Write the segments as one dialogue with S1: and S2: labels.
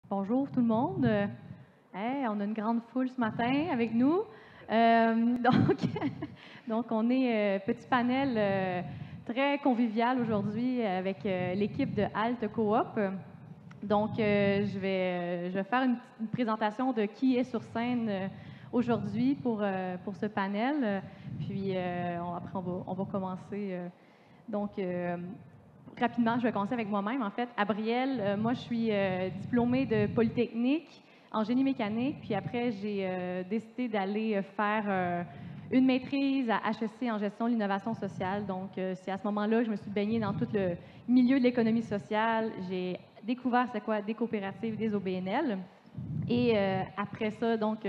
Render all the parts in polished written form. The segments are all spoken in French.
S1: Bonjour tout le monde. Hey, on a une grande foule ce matin avec nous. Donc, on est petit panel très convivial aujourd'hui avec l'équipe de Halte Coop. Donc, je vais faire une présentation de qui est sur scène aujourd'hui pour ce panel. Puis, après, on va commencer. Rapidement, je vais commencer avec moi-même. En fait, Abrielle, moi, je suis diplômée de Polytechnique en génie mécanique. Puis après, j'ai décidé d'aller faire une maîtrise à HEC en gestion de l'innovation sociale. Donc, c'est à ce moment-là que je me suis baignée dans tout le milieu de l'économie sociale. J'ai découvert c'est quoi des coopératives, des OBNL. Et après ça, donc,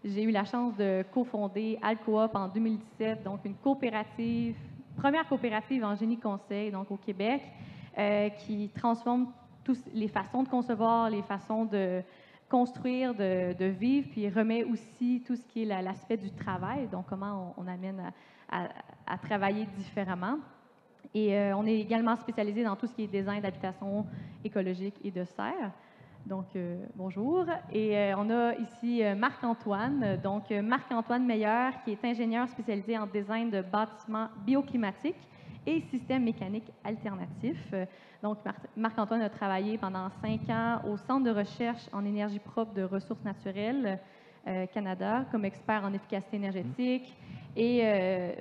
S1: j'ai eu la chance de cofonder Alcoop en 2017, donc une coopérative, première coopérative en génie conseil, donc au Québec, qui transforme toutes les façons de concevoir, les façons de construire, de vivre, puis remet aussi tout ce qui est l'aspect du travail, donc comment on amène à travailler différemment. Et on est également spécialisé dans tout ce qui est design d'habitation écologique et de serre. Donc, bonjour. Et on a ici Marc-Antoine. Donc, Marc-Antoine Meilleur, qui est ingénieur spécialisé en design de bâtiments bioclimatiques et systèmes mécaniques alternatifs. Donc, Marc-Antoine a travaillé pendant 5 ans au Centre de recherche en énergie propre de ressources naturelles Canada comme expert en efficacité énergétique et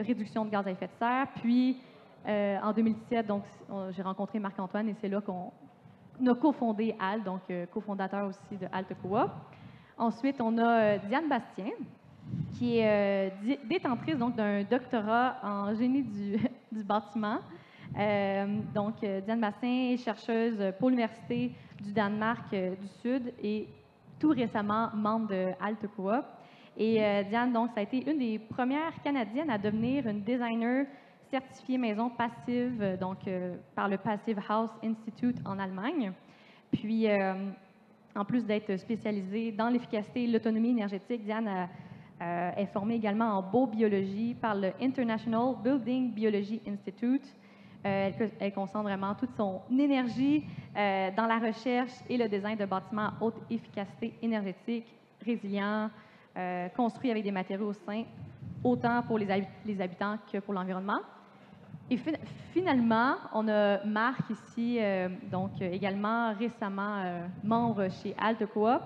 S1: réduction de gaz à effet de serre. Puis, en 2017, donc, j'ai rencontré Marc-Antoine et c'est là qu'on a cofondé ALT, donc cofondateur aussi de ALT Coop. Ensuite, on a Diane Bastien, qui est détentrice donc d'un doctorat en génie du bâtiment. Diane Bastien est chercheuse pour l'Université du Danemark du Sud et tout récemment membre de ALT Coop. Et Diane, donc, ça a été une des premières Canadiennes à devenir une designer certifiée maison passive, par le Passive House Institute en Allemagne. Puis, en plus d'être spécialisée dans l'efficacité et l'autonomie énergétique, Diane est formée également en biobiologie par le International Building Biology Institute. Elle concentre vraiment toute son énergie dans la recherche et le design de bâtiments à haute efficacité énergétique, résilients, construits avec des matériaux sains, autant pour les habitants que pour l'environnement. Et finalement, on a Marc ici, également récemment membre chez Halte Coop.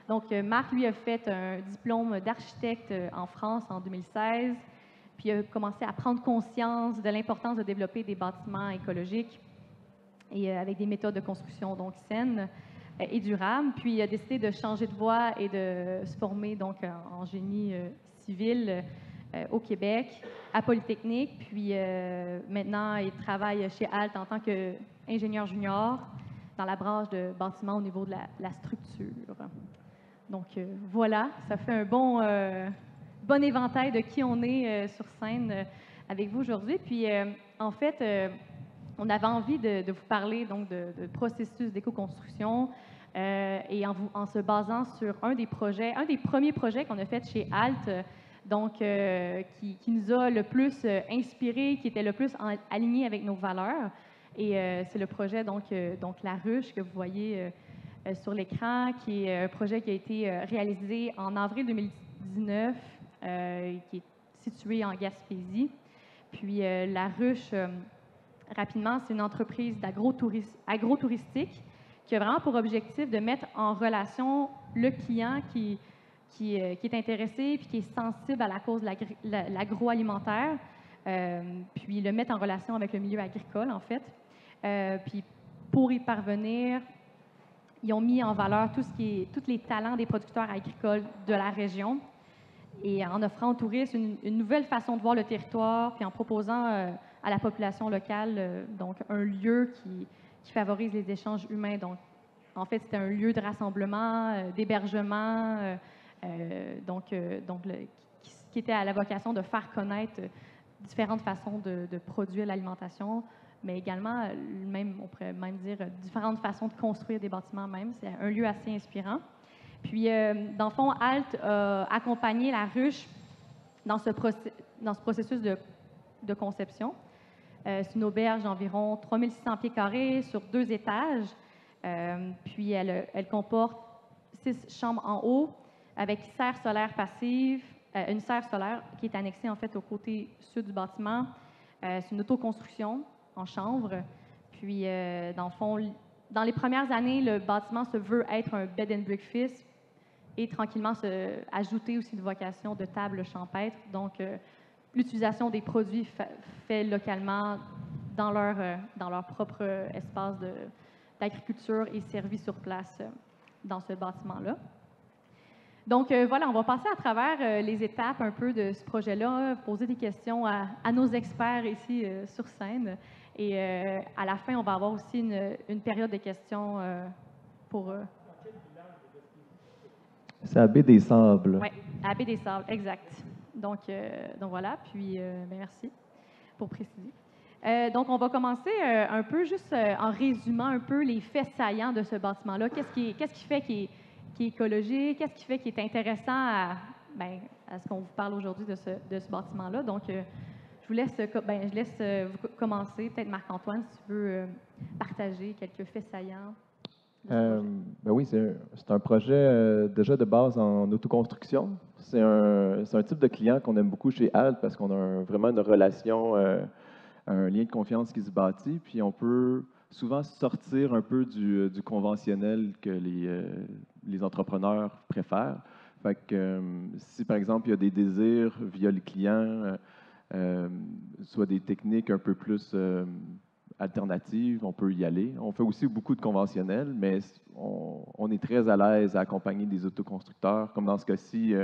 S1: Donc, Marc, lui, a fait un diplôme d'architecte en France en 2016, puis a commencé à prendre conscience de l'importance de développer des bâtiments écologiques et avec des méthodes de construction donc saines et durables. Puis, il a décidé de changer de voie et de se former donc en génie civil au Québec, à Polytechnique. Puis maintenant, il travaille chez ALT en tant qu'ingénieur junior dans la branche de bâtiment au niveau de la structure. Donc voilà, ça fait un bon éventail de qui on est sur scène avec vous aujourd'hui. Puis en fait, on avait envie de vous parler donc de processus d'éco-construction et en se basant sur un des premiers projets qu'on a fait chez ALT, donc qui nous a le plus inspiré, qui était le plus aligné avec nos valeurs. Et c'est le projet donc La Ruche que vous voyez sur l'écran, qui est un projet qui a été réalisé en avril 2019, qui est situé en Gaspésie. Puis La Ruche, rapidement, c'est une entreprise agro-touristique qui a vraiment pour objectif de mettre en relation le client qui est intéressé puis qui est sensible à la cause de l'agroalimentaire, puis le mettre en relation avec le milieu agricole, en fait. Puis pour y parvenir, ils ont mis en valeur tous les talents des producteurs agricoles de la région et en offrant aux touristes une nouvelle façon de voir le territoire, puis en proposant à la population locale donc un lieu qui favorise les échanges humains. Donc, en fait, c'était un lieu de rassemblement, d'hébergement, qui était à la vocation de faire connaître différentes façons de produire l'alimentation, mais également, on pourrait même dire, différentes façons de construire des bâtiments même. C'est un lieu assez inspirant. Puis, dans le fond, ALT a accompagné La Ruche dans ce processus de conception. C'est une auberge d'environ 3600 pieds carrés sur 2 étages Puis elle comporte 6 chambres en haut avec serre solaire passive, une serre solaire qui est annexée en fait au côté sud du bâtiment. C'est une autoconstruction en chanvre. Puis, dans le fond, dans les premières années, le bâtiment se veut être un bed and breakfast et tranquillement se ajouter aussi une vocation de table champêtre. Donc, l'utilisation des produits fait localement dans leur propre espace d'agriculture et servi sur place dans ce bâtiment-là. Donc, voilà, on va passer à travers les étapes un peu de ce projet-là, poser des questions à nos experts ici sur scène. Et à la fin, on va avoir aussi une période de questions pour...
S2: C'est à Baie des Sables.
S1: Oui, à Baie des Sables, exact. Donc voilà, puis merci pour préciser. Donc, on va commencer un peu juste en résumant un peu les faits saillants de ce bâtiment-là. Qu'est-ce qui fait qu'il est écologique? Qu'est-ce qui fait qu'il est intéressant à ce qu'on vous parle aujourd'hui de ce bâtiment-là? Donc, je laisse vous commencer. Peut-être Marc-Antoine, si tu veux partager quelques faits saillants.
S2: Oui, c'est un projet déjà de base en autoconstruction. C'est un type de client qu'on aime beaucoup chez Alt parce qu'on a vraiment une relation, un lien de confiance qui se bâtit, puis on peut souvent sortir un peu du conventionnel que les entrepreneurs préfèrent. Fait que si par exemple il y a des désirs via le client, soit des techniques un peu plus alternatives, on peut y aller. On fait aussi beaucoup de conventionnels, mais on est très à l'aise à accompagner des autoconstructeurs. Comme dans ce cas-ci,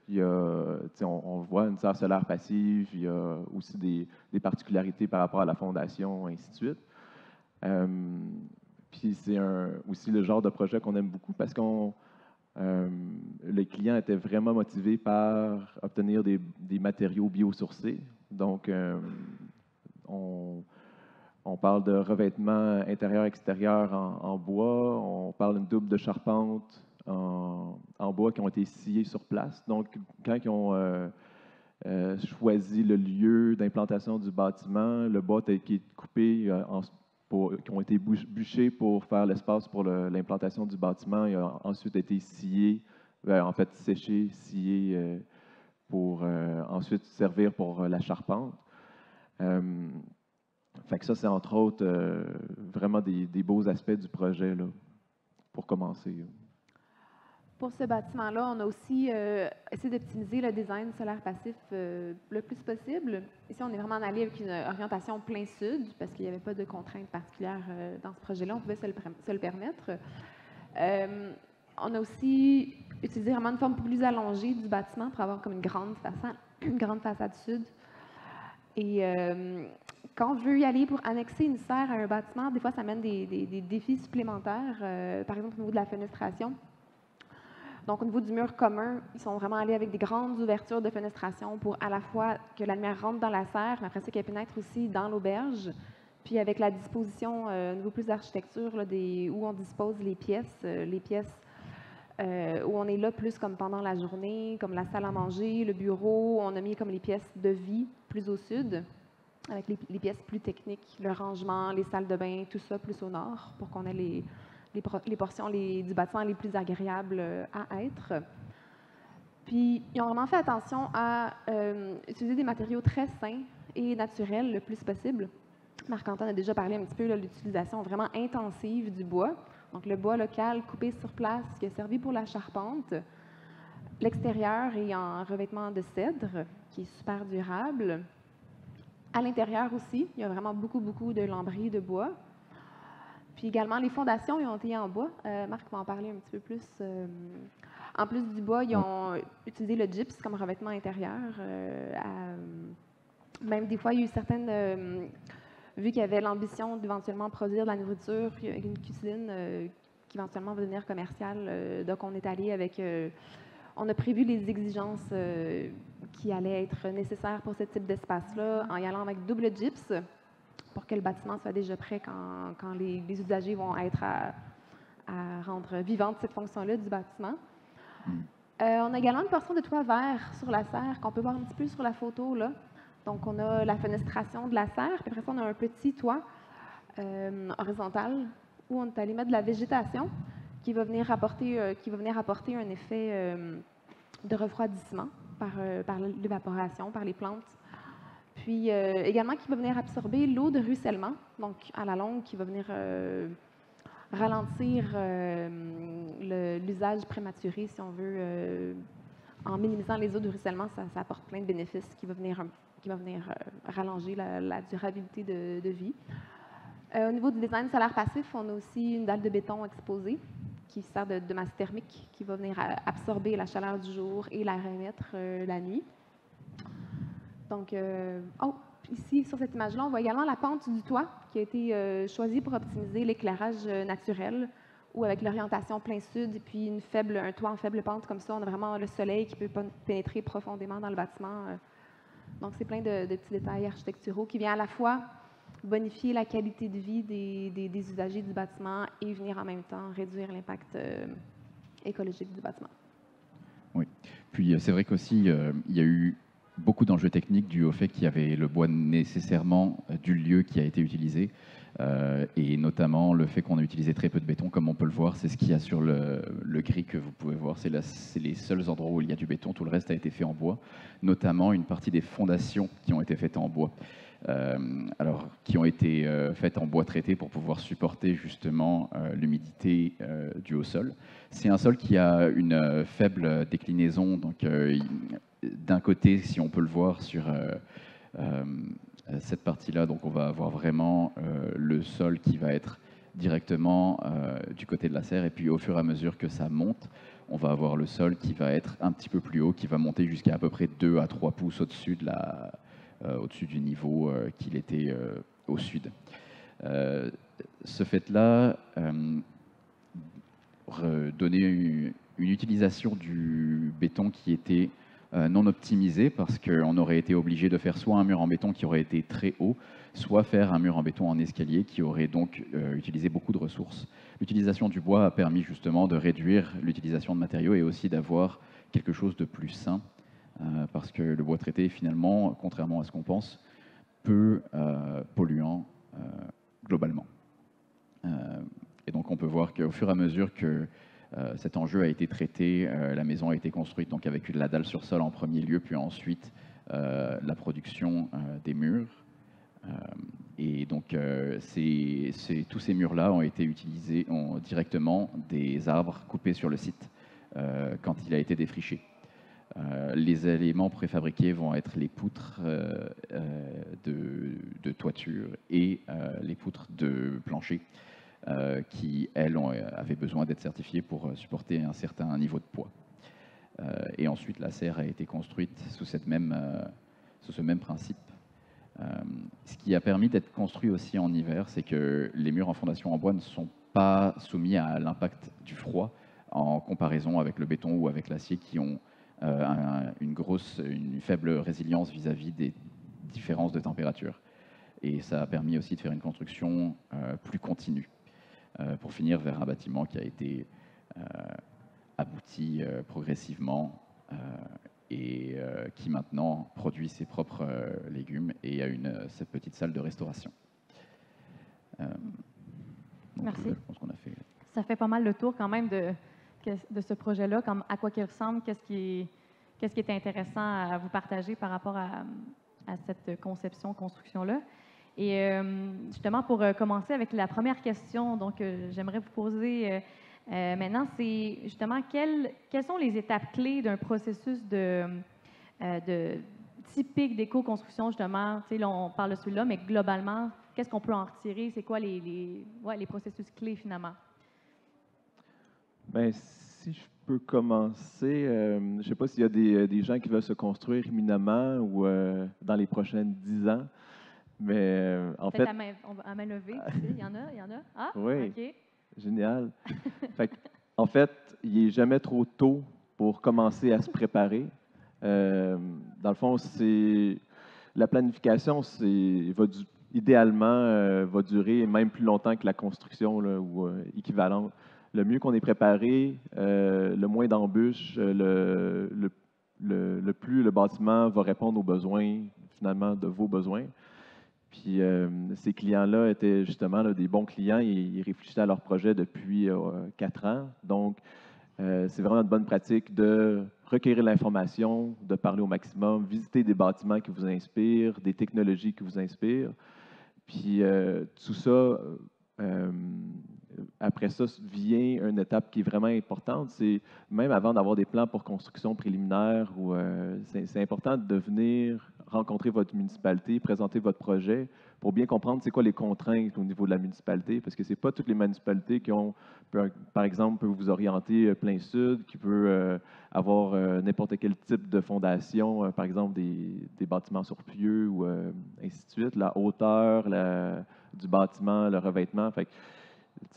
S2: il y a, on voit une serre solaire passive, il y a aussi des particularités par rapport à la fondation, ainsi de suite. Puis c'est aussi le genre de projet qu'on aime beaucoup parce qu'on les clients étaient vraiment motivés par obtenir des matériaux biosourcés. Donc, on parle de revêtement intérieur-extérieur en bois. On parle d'une double de charpente en bois qui ont été sciés sur place. Donc, quand ils ont choisi le lieu d'implantation du bâtiment, le bois qui est coupé, qui ont été bûchés pour faire l'espace pour l'implantation du bâtiment, il a ensuite été scié, en fait séché, scié pour ensuite servir pour la charpente. Fait que ça, c'est entre autres vraiment des beaux aspects du projet là, pour commencer.
S3: Pour ce bâtiment-là, on a aussi essayé d'optimiser le design solaire passif le plus possible. Ici, on est vraiment allé avec une orientation plein sud parce qu'il n'y avait pas de contraintes particulières dans ce projet-là. On pouvait se le permettre. On a aussi utilisé vraiment une forme plus allongée du bâtiment pour avoir comme une grande façade sud. Et quand on veut y aller pour annexer une serre à un bâtiment, des fois, ça amène des défis supplémentaires, par exemple au niveau de la fenestration. Donc, au niveau du mur commun, ils sont vraiment allés avec des grandes ouvertures de fenestration pour à la fois que la lumière rentre dans la serre, mais après ça, qu'elle pénètre aussi dans l'auberge. Puis avec la disposition, au niveau plus d'architecture, où on dispose les pièces où on est là plus comme pendant la journée, comme la salle à manger, le bureau. On a mis comme les pièces de vie plus au sud, avec les pièces plus techniques, le rangement, les salles de bain, tout ça plus au nord, pour qu'on ait les portions du bâtiment les plus agréables à être. Puis, ils ont vraiment fait attention à utiliser des matériaux très sains et naturels le plus possible. Marc-Antoine a déjà parlé un petit peu de l'utilisation vraiment intensive du bois. Donc, le bois local coupé sur place qui a servi pour la charpente. L'extérieur est en revêtement de cèdre, qui est super durable. À l'intérieur aussi, il y a vraiment beaucoup de lambris de bois. Puis également, les fondations ils ont été en bois. Marc va en parler un petit peu plus. En plus du bois, ils ont utilisé le gypse comme revêtement intérieur. Même des fois, il y a eu certaines... vu qu'il y avait l'ambition d'éventuellement produire de la nourriture, avec une cuisine qui éventuellement va devenir commerciale. Donc, on est allé avec... on a prévu les exigences qui allaient être nécessaires pour ce type d'espace-là en y allant avec double gypse pour que le bâtiment soit déjà prêt quand les usagers vont être à rendre vivante cette fonction-là du bâtiment. On a également une portion de toit vert sur la serre qu'on peut voir un petit peu sur la photo, là. Donc, on a la fenestration de la serre, puis après ça, on a un petit toit horizontal où on est allé mettre de la végétation qui va venir apporter un effet de refroidissement par l'évaporation, par les plantes. Puis également qui va venir absorber l'eau de ruissellement, donc à la longue qui va venir ralentir l'usage prématuré, si on veut. En minimisant les eaux de ruissellement, ça apporte plein de bénéfices qui va venir rallonger la durabilité de vie. Au niveau du design solaire passif, on a aussi une dalle de béton exposée qui sert de masse thermique, qui va venir absorber la chaleur du jour et la remettre la nuit. Donc, ici, sur cette image-là, on voit également la pente du toit qui a été choisie pour optimiser l'éclairage naturel, ou avec l'orientation plein sud et puis un toit en faible pente comme ça, on a vraiment le soleil qui peut pénétrer profondément dans le bâtiment. Donc, c'est plein de petits détails architecturaux qui viennent à la fois bonifier la qualité de vie des usagers du bâtiment et venir en même temps réduire l'impact écologique du bâtiment.
S4: Oui. Puis, c'est vrai qu'aussi, il y a eu beaucoup d'enjeux techniques dû au fait qu'il y avait le bois nécessairement du lieu qui a été utilisé. Et notamment le fait qu'on a utilisé très peu de béton, comme on peut le voir, c'est ce qu'il y a sur le gris que vous pouvez voir. C'est les seuls endroits où il y a du béton, tout le reste a été fait en bois, notamment une partie des fondations qui ont été faites en bois. Qui ont été faites en bois traité pour pouvoir supporter justement l'humidité due au sol. C'est un sol qui a une faible déclinaison, donc d'un côté, si on peut le voir sur cette partie-là, donc on va avoir vraiment le sol qui va être directement du côté de la serre, et puis au fur et à mesure que ça monte, on va avoir le sol qui va être un petit peu plus haut, qui va monter jusqu'à peu près 2 à 3 pouces au-dessus au-dessus du niveau qu'il était au sud. Ce fait-là donnait une utilisation du béton qui était non optimisée, parce qu'on aurait été obligé de faire soit un mur en béton qui aurait été très haut, soit faire un mur en béton en escalier qui aurait donc utilisé beaucoup de ressources. L'utilisation du bois a permis justement de réduire l'utilisation de matériaux et aussi d'avoir quelque chose de plus sain, parce que le bois traité est finalement, contrairement à ce qu'on pense, peu polluant globalement. Et donc on peut voir qu'au fur et à mesure que cet enjeu a été traité, la maison a été construite donc avec la dalle sur sol en premier lieu, puis ensuite la production des murs. Et donc tous ces murs-là ont été utilisés directement des arbres coupés sur le site quand il a été défriché. Les éléments préfabriqués vont être les poutres de toiture et les poutres de plancher qui, elles, avaient besoin d'être certifiées pour supporter un certain niveau de poids. Et ensuite, la serre a été construite sous ce même principe. Ce qui a permis d'être construit aussi en hiver, c'est que les murs en fondation en bois ne sont pas soumis à l'impact du froid en comparaison avec le béton ou avec l'acier qui ont une faible résilience vis-à-vis des différences de température. Et ça a permis aussi de faire une construction plus continue pour finir vers un bâtiment qui a été abouti progressivement et qui maintenant produit ses propres légumes et a cette petite salle de restauration.
S1: Merci.
S4: Je pense qu'on a fait...
S1: Ça fait pas mal le tour quand même de ce projet-là, comme à quoi qu'il ressemble, qu'est-ce qui est intéressant à vous partager par rapport à cette conception, construction-là. Et justement, pour commencer avec la première question, donc j'aimerais vous poser maintenant, c'est justement quelles sont les étapes clés d'un processus typique d'éco-construction, justement. Tu sais, là, on parle de celui-là, mais globalement, qu'est-ce qu'on peut en retirer? C'est quoi les processus clés, finalement?
S2: Bien, si je peux commencer, je ne sais pas s'il y a des gens qui veulent se construire imminemment ou dans les prochaines 10 ans, mais en fait...
S1: À main levée, tu sais, il y en a? Ah,
S2: oui,
S1: OK.
S2: Génial. En fait, il n'est jamais trop tôt pour commencer à se préparer. Dans le fond, la planification, idéalement, va durer même plus longtemps que la construction là, ou équivalente. Le mieux qu'on est préparé, le moins d'embûches, le plus le bâtiment va répondre aux besoins, finalement, de vos besoins. Puis ces clients-là étaient justement là, des bons clients. Ils réfléchissaient à leur projet depuis 4 ans. Donc, c'est vraiment une bonne pratique de recueillir l'information, de parler au maximum, visiter des bâtiments qui vous inspirent, des technologies qui vous inspirent. Puis tout ça, après ça, vient une étape qui est vraiment importante. C'est même avant d'avoir des plans pour construction préliminaire, c'est important de venir rencontrer votre municipalité, présenter votre projet pour bien comprendre c'est quoi les contraintes au niveau de la municipalité, parce que c'est pas toutes les municipalités qui ont, par exemple, peuvent vous orienter plein sud, qui peut avoir n'importe quel type de fondation, par exemple des bâtiments sur pieux ou ainsi de suite, la hauteur du bâtiment, le revêtement. Fait que,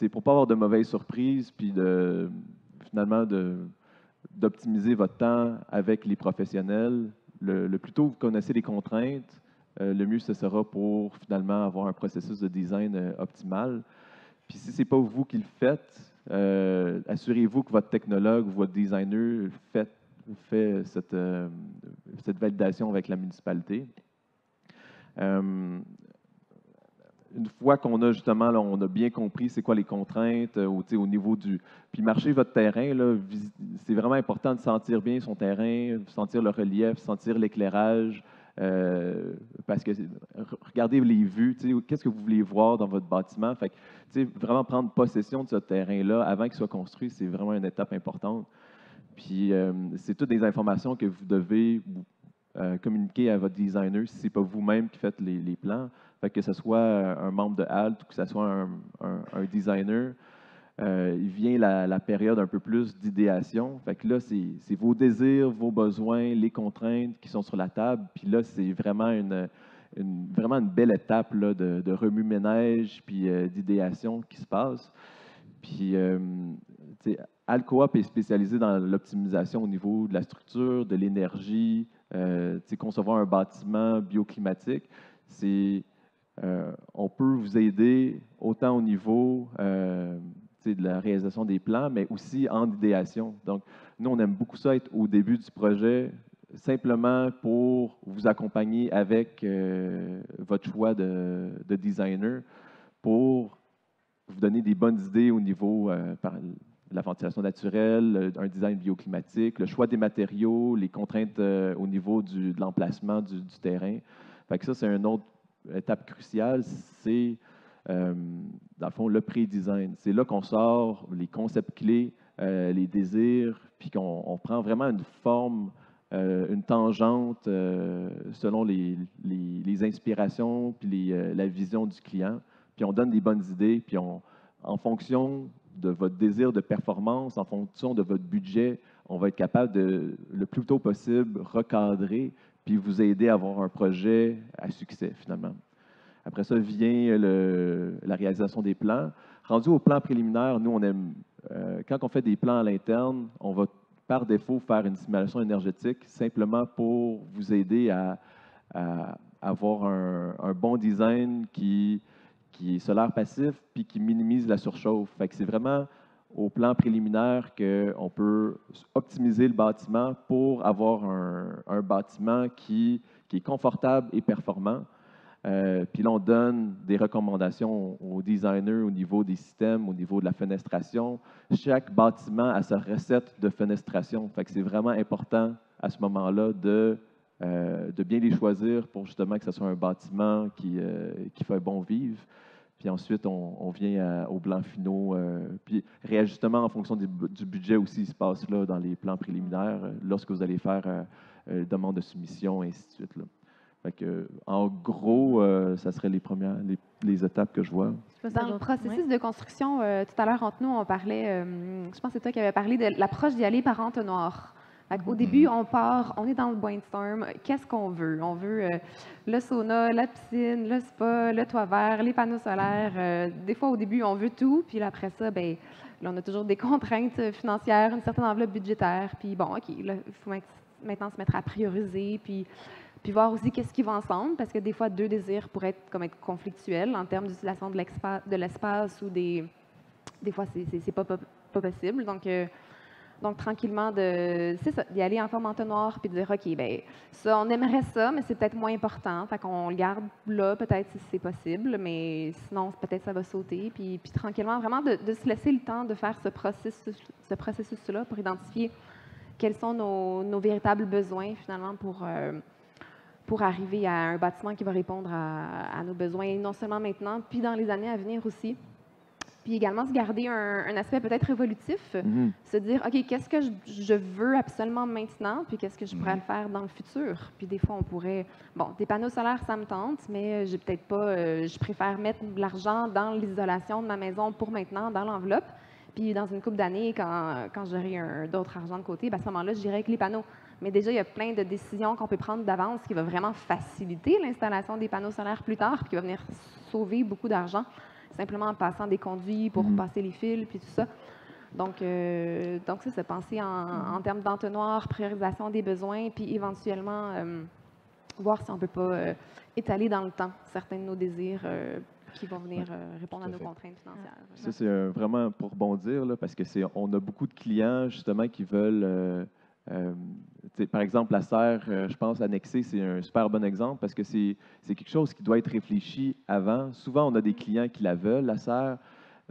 S2: pour ne pas avoir de mauvaises surprises, puis finalement d'optimiser votre temps avec les professionnels, le plus tôt vous connaissez les contraintes, le mieux ce sera pour finalement avoir un processus de design optimal. Puis si ce n'est pas vous qui le faites, assurez-vous que votre technologue ou votre designer fait cette validation avec la municipalité. Une fois qu'on a justement, là, on a bien compris c'est quoi les contraintes au niveau du... Puis marcher votre terrain, là, c'est vraiment important de sentir bien son terrain, sentir le relief, sentir l'éclairage, parce que regardez les vues, qu'est-ce que vous voulez voir dans votre bâtiment. Fait que, vraiment prendre possession de ce terrain-là avant qu'il soit construit, c'est vraiment une étape importante. Puis c'est toutes des informations que vous devez communiquer à votre designer si ce n'est pas vous-même qui faites les plans. Fait que ce soit un membre de HALT ou que ce soit un designer, il vient la période un peu plus d'idéation. Fait que là, c'est vos désirs, vos besoins, les contraintes qui sont sur la table. Puis là, c'est vraiment vraiment une belle étape là, de remue-ménage puis d'idéation qui se passe. Puis, Alcoop est spécialisé dans l'optimisation au niveau de la structure, de l'énergie, concevoir un bâtiment bioclimatique. On peut vous aider autant au niveau de la réalisation des plans, mais aussi en idéation. Donc, nous, on aime beaucoup ça être au début du projet, simplement pour vous accompagner avec votre choix de designer, pour vous donner des bonnes idées au niveau par la ventilation naturelle, un design bioclimatique, le choix des matériaux, les contraintes au niveau de l'emplacement du terrain. Fait que ça, c'est une autre étape cruciale, c'est dans le fond le pré-design. C'est là qu'on sort les concepts clés, les désirs, puis qu'on prend vraiment une forme, une tangente selon les inspirations, puis la vision du client. Puis on donne des bonnes idées, puis en fonction de votre désir de performance, en fonction de votre budget, on va être capable de, le plus tôt possible, recadrer, puis vous aider à avoir un projet à succès, finalement. Après ça vient la réalisation des plans. Rendu au plan préliminaire, nous, on aime, quand on fait des plans à l'interne, on va par défaut faire une simulation énergétique, simplement pour vous aider à avoir un bon design qui est solaire passif, puis qui minimise la surchauffe. Fait que c'est vraiment au plan préliminaire qu'on peut optimiser le bâtiment pour avoir un bâtiment qui est confortable et performant. Puis là, on donne des recommandations aux designers au niveau des systèmes, au niveau de la fenestration. Chaque bâtiment a sa recette de fenestration. Fait que c'est vraiment important à ce moment-là de bien les choisir pour justement que ce soit un bâtiment qui fait bon vivre. Puis ensuite, on vient aux plans finaux. Puis réajustement en fonction du budget aussi se passe là dans les plans préliminaires lorsque vous allez faire demande de soumission, et ainsi de suite. Là. Fait que, en gros, ça serait les étapes que je vois.
S3: Dans le processus de construction, tout à l'heure, entre nous, on parlait, je pense que c'est toi qui avais parlé de l'approche d'y aller par entonnoir. Au début, on est dans le brainstorm. Qu'est-ce qu'on veut? On veut le sauna, la piscine, le spa, le toit vert, les panneaux solaires. Des fois, au début, on veut tout. Puis là, après ça, là, on a toujours des contraintes financières, une certaine enveloppe budgétaire. Puis bon, OK, là, il faut maintenant se mettre à prioriser. Puis voir aussi qu'est-ce qui va ensemble. Parce que des fois, deux désirs pourraient être conflictuels en termes d'utilisation de l'espace ou des fois, c'est pas possible. Donc, Donc, tranquillement, c'est ça, d'y aller en forme entonnoir puis de dire, OK, bien, ça, on aimerait ça, mais c'est peut-être moins important. Fait qu'on le garde là, peut-être, si c'est possible, mais sinon, peut-être ça va sauter. Puis tranquillement, vraiment, de se laisser le temps de faire ce processus-là pour identifier quels sont nos véritables besoins, finalement, pour arriver à un bâtiment qui va répondre à nos besoins, non seulement maintenant, puis dans les années à venir aussi. Puis également se garder un aspect peut-être évolutif, se dire, OK, qu'est-ce que je veux absolument maintenant, puis qu'est-ce que je pourrais le faire dans le futur. Puis des fois, on pourrait, bon, des panneaux solaires, ça me tente, mais j'ai peut-être pas, je préfère mettre de l'argent dans l'isolation de ma maison pour maintenant, dans l'enveloppe. Puis dans une couple d'années, quand j'aurai d'autres argent de côté, ben, à ce moment-là, je dirais avec les panneaux. Mais déjà, il y a plein de décisions qu'on peut prendre d'avance qui va vraiment faciliter l'installation des panneaux solaires plus tard, puis qui va venir sauver beaucoup d'argent, simplement en passant des conduits pour passer les fils, puis tout ça. Donc ça, c'est penser en termes d'entonnoir, priorisation des besoins, puis éventuellement voir si on ne peut pas étaler dans le temps certains de nos désirs qui vont venir répondre à nos contraintes financières.
S2: Ça, c'est vraiment pour rebondir, là, parce que on a beaucoup de clients, justement, qui veulent... par exemple, la serre, je pense, annexée, c'est un super bon exemple parce que c'est quelque chose qui doit être réfléchi avant. Souvent, on a des clients qui la veulent, la serre,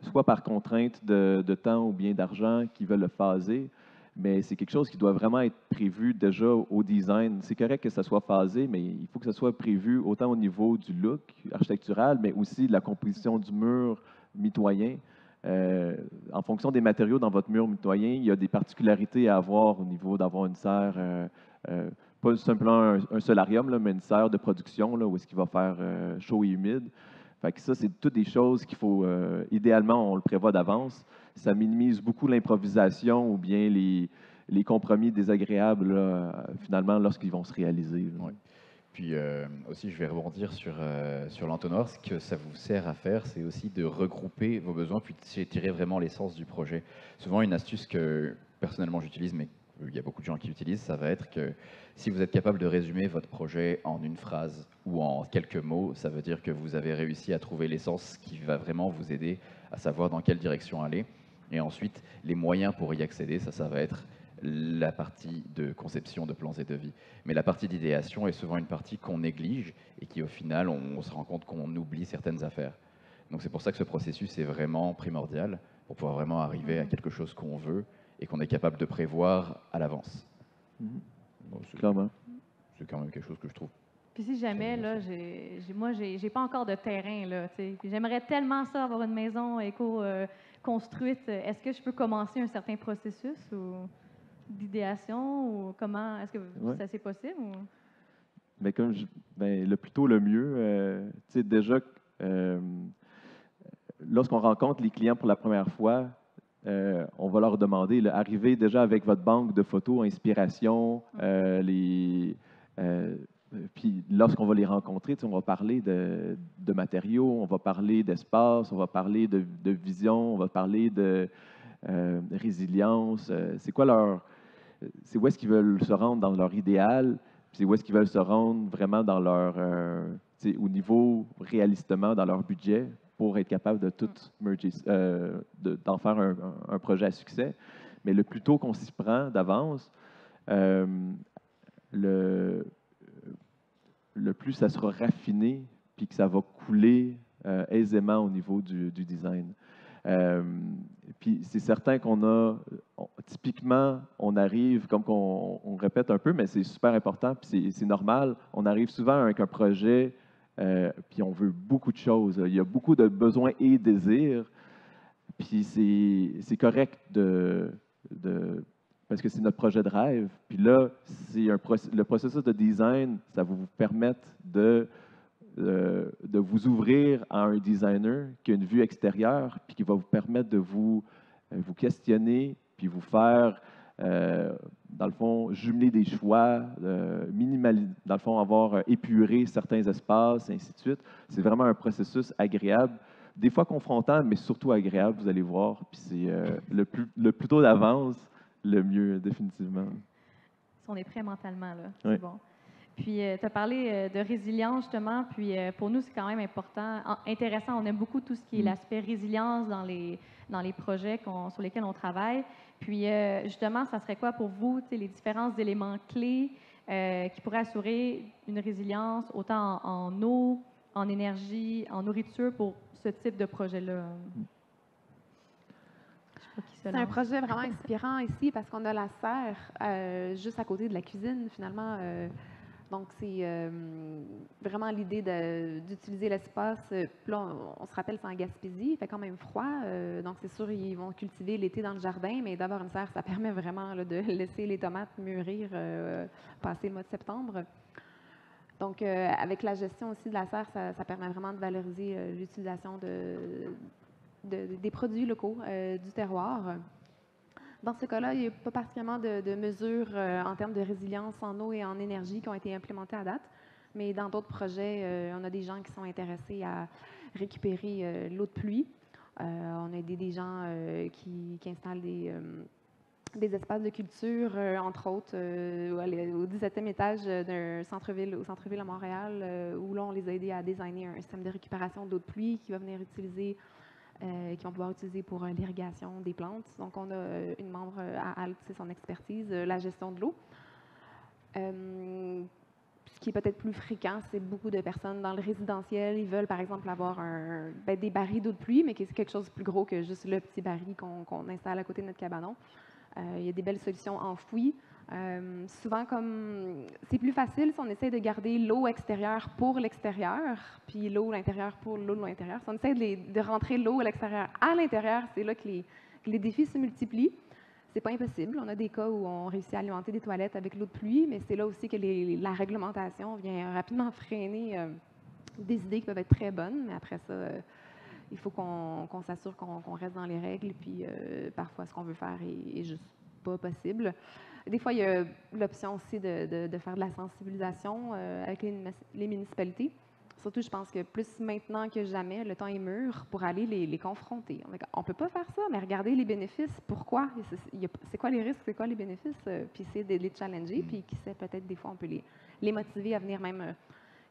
S2: soit par contrainte de temps ou bien d'argent, qui veulent le phaser, mais c'est quelque chose qui doit vraiment être prévu déjà au design. C'est correct que ça soit phasé, mais il faut que ça soit prévu autant au niveau du look architectural, mais aussi de la composition du mur mitoyen. En fonction des matériaux dans votre mur mitoyen, il y a des particularités à avoir au niveau d'avoir une serre, pas simplement un solarium, là, mais une serre de production là, où est-ce qu'il va faire chaud et humide. Fait que ça, c'est toutes des choses qu'il faut, idéalement, on le prévoit d'avance. Ça minimise beaucoup l'improvisation ou bien les compromis désagréables, là, finalement, lorsqu'ils vont se réaliser.
S4: Oui. Puis aussi, je vais rebondir sur l'entonnoir. Ce que ça vous sert à faire, c'est aussi de regrouper vos besoins, puis de tirer vraiment l'essence du projet. Souvent, une astuce que personnellement j'utilise, mais il y a beaucoup de gens qui l'utilisent, ça va être que si vous êtes capable de résumer votre projet en une phrase ou en quelques mots, ça veut dire que vous avez réussi à trouver l'essence qui va vraiment vous aider à savoir dans quelle direction aller. Et ensuite, les moyens pour y accéder, ça va être la partie de conception de plans et de devis. Mais la partie d'idéation est souvent une partie qu'on néglige et qui, au final, on se rend compte qu'on oublie certaines affaires. Donc c'est pour ça que ce processus est vraiment primordial pour pouvoir vraiment arriver à quelque chose qu'on veut et qu'on est capable de prévoir à l'avance. Bon,
S2: Clairement.
S4: C'est quand même quelque chose que je trouve.
S1: Puis si jamais, là, moi, j'ai pas encore de terrain, là, tu sais. Puis j'aimerais tellement ça, avoir une maison éco-construite. Est-ce que je peux commencer un certain processus ou d'idéation ou comment? Est-ce que ça c'est possible? Ou?
S2: Mais le plus tôt, le mieux. Tu sais, déjà, lorsqu'on rencontre les clients pour la première fois, on va leur demander, là, arrivez déjà avec votre banque de photos, inspiration, puis lorsqu'on va les rencontrer, on va parler de matériaux, on va parler d'espace, on va parler de vision, on va parler de résilience. C'est où est-ce qu'ils veulent se rendre dans leur idéal, puis c'est où est-ce qu'ils veulent se rendre vraiment dans leur, au niveau réalistement dans leur budget pour être capable de tout merger, d'en faire un projet à succès. Mais le plus tôt qu'on s'y prend d'avance, le plus ça sera raffiné, puis que ça va couler aisément au niveau du design. Puis c'est certain typiquement, on arrive, comme on répète un peu, mais c'est super important, puis c'est normal, on arrive souvent avec un projet, puis on veut beaucoup de choses. Il y a beaucoup de besoins et désirs, puis c'est correct parce que c'est notre projet de rêve. Puis là, le processus de design, ça va vous permettre de vous ouvrir à un designer qui a une vue extérieure, puis qui va vous permettre de vous questionner, puis vous faire, dans le fond, jumeler des choix, dans le fond, avoir épuré certains espaces, et ainsi de suite. C'est vraiment un processus agréable, des fois confrontant, mais surtout agréable, vous allez voir. Puis c'est le plus tôt d'avance, le mieux, définitivement.
S1: Si on est prêt mentalement, là,
S2: oui.
S1: C'est bon. Puis, tu as parlé de résilience, justement. Puis, pour nous, c'est quand même intéressant. On aime beaucoup tout ce qui est l'aspect résilience dans les projets sur lesquels on travaille. Puis, justement, ça serait quoi pour vous, les différents éléments clés qui pourraient assurer une résilience autant en eau, en énergie, en nourriture pour ce type de projet-là?
S3: C'est un projet vraiment inspirant ici parce qu'on a la serre juste à côté de la cuisine, finalement. Donc, c'est vraiment l'idée d'utiliser l'espace. Puis là, on se rappelle, c'est en Gaspésie, il fait quand même froid. Donc, c'est sûr, ils vont cultiver l'été dans le jardin, mais d'avoir une serre, ça permet vraiment là, de laisser les tomates mûrir passer le mois de septembre. Donc, avec la gestion aussi de la serre, ça permet vraiment de valoriser l'utilisation des produits locaux du terroir. Dans ce cas-là, il n'y a pas particulièrement de mesures en termes de résilience en eau et en énergie qui ont été implémentées à date. Mais dans d'autres projets, on a des gens qui sont intéressés à récupérer l'eau de pluie. On a aidé des gens qui installent des espaces de culture, entre autres, au 17e étage d'un centre-ville, au centre-ville à Montréal, où là, on les a aidés à designer un système de récupération d'eau de pluie qui va venir utiliser qui vont pouvoir utiliser pour l'irrigation des plantes. Donc, on a une membre à ALT, c'est son expertise, la gestion de l'eau. Ce qui est peut-être plus fréquent, c'est beaucoup de personnes dans le résidentiel. Ils veulent, par exemple, avoir des barils d'eau de pluie, mais c'est quelque chose de plus gros que juste le petit baril qu'on installe à côté de notre cabanon. Il y a des belles solutions enfouies. Souvent, comme c'est plus facile si on essaie de garder l'eau extérieure pour l'extérieur, puis l'eau à l'intérieur pour l'eau de l'intérieur. Si on essaie de rentrer l'eau à l'extérieur à l'intérieur, c'est là que les défis se multiplient. C'est pas impossible. On a des cas où on réussit à alimenter des toilettes avec l'eau de pluie, mais c'est là aussi que la réglementation vient rapidement freiner des idées qui peuvent être très bonnes, mais après ça, il faut qu'on s'assure qu'on reste dans les règles, puis parfois ce qu'on veut faire est juste pas possible. Des fois, il y a l'option aussi de faire de la sensibilisation avec les municipalités. Surtout, je pense que plus maintenant que jamais, le temps est mûr pour aller les confronter. On ne peut pas faire ça, mais regardez les bénéfices. Pourquoi? C'est quoi les risques? C'est quoi les bénéfices? Puis c'est de les challenger. Puis qui sait, peut-être des fois, on peut les motiver à venir même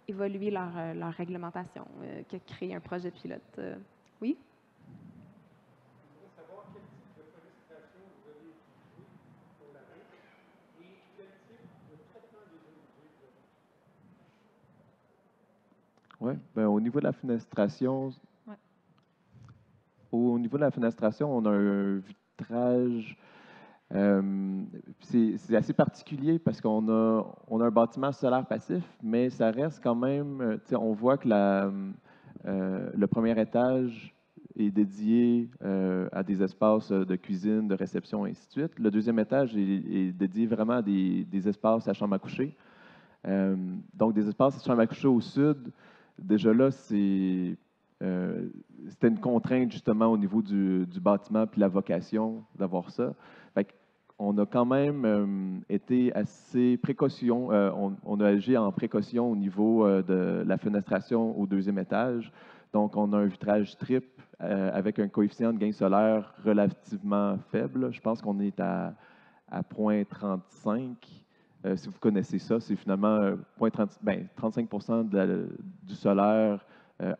S3: évoluer leur réglementation, que créer un projet pilote. Oui?
S2: Oui, ben, au niveau de la fenestration,
S1: Ouais.
S2: au niveau de la fenestration, on a un vitrage. C'est assez particulier parce qu'on a un bâtiment solaire passif, mais ça reste quand même. On voit que le premier étage est dédié à des espaces de cuisine, de réception, et ainsi de suite. Le deuxième étage est dédié vraiment à des espaces à chambre à coucher. Donc, des espaces à chambre à coucher au sud. Déjà là, c'était une contrainte justement au niveau du bâtiment puis la vocation d'avoir ça. Fait on a quand même été assez précaution. On a agi en précaution au niveau de la fenestration au deuxième étage. Donc, on a un vitrage triple avec un coefficient de gain solaire relativement faible. Je pense qu'on est à 0,35. Si vous connaissez ça, c'est finalement 35 du solaire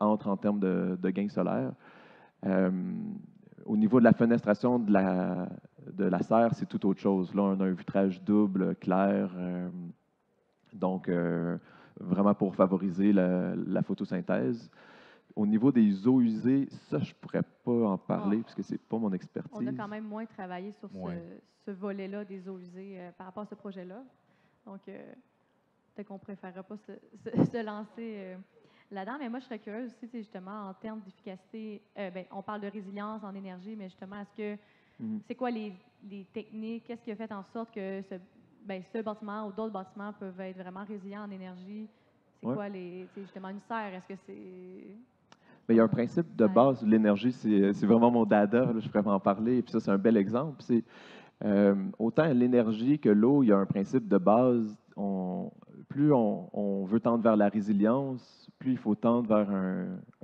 S2: entre en termes de gain solaire. Au niveau de la fenestration de la serre, c'est tout autre chose. Là, on a un vitrage double, clair, donc vraiment pour favoriser la photosynthèse. Au niveau des eaux usées, ça, je ne pourrais pas en parler puisque ce n'est pas mon expertise.
S1: On a quand même moins travaillé sur ce volet-là des eaux usées par rapport à ce projet-là. Donc, peut-être qu'on ne préférerait pas se lancer là-dedans. Mais moi, je serais curieuse aussi, justement, en termes d'efficacité. On parle de résilience en énergie, mais justement, c'est quoi les techniques? Qu'est-ce qui a fait en sorte que ce bâtiment ou d'autres bâtiments peuvent être vraiment résilients en énergie? C'est quoi justement une serre? Est-ce que c'est...
S2: Il y a un principe de base de l'énergie, c'est vraiment mon dada, là, je pourrais en parler, et puis ça, c'est un bel exemple. C'est autant l'énergie que l'eau, il y a un principe de base. Plus on veut tendre vers la résilience, plus il faut tendre vers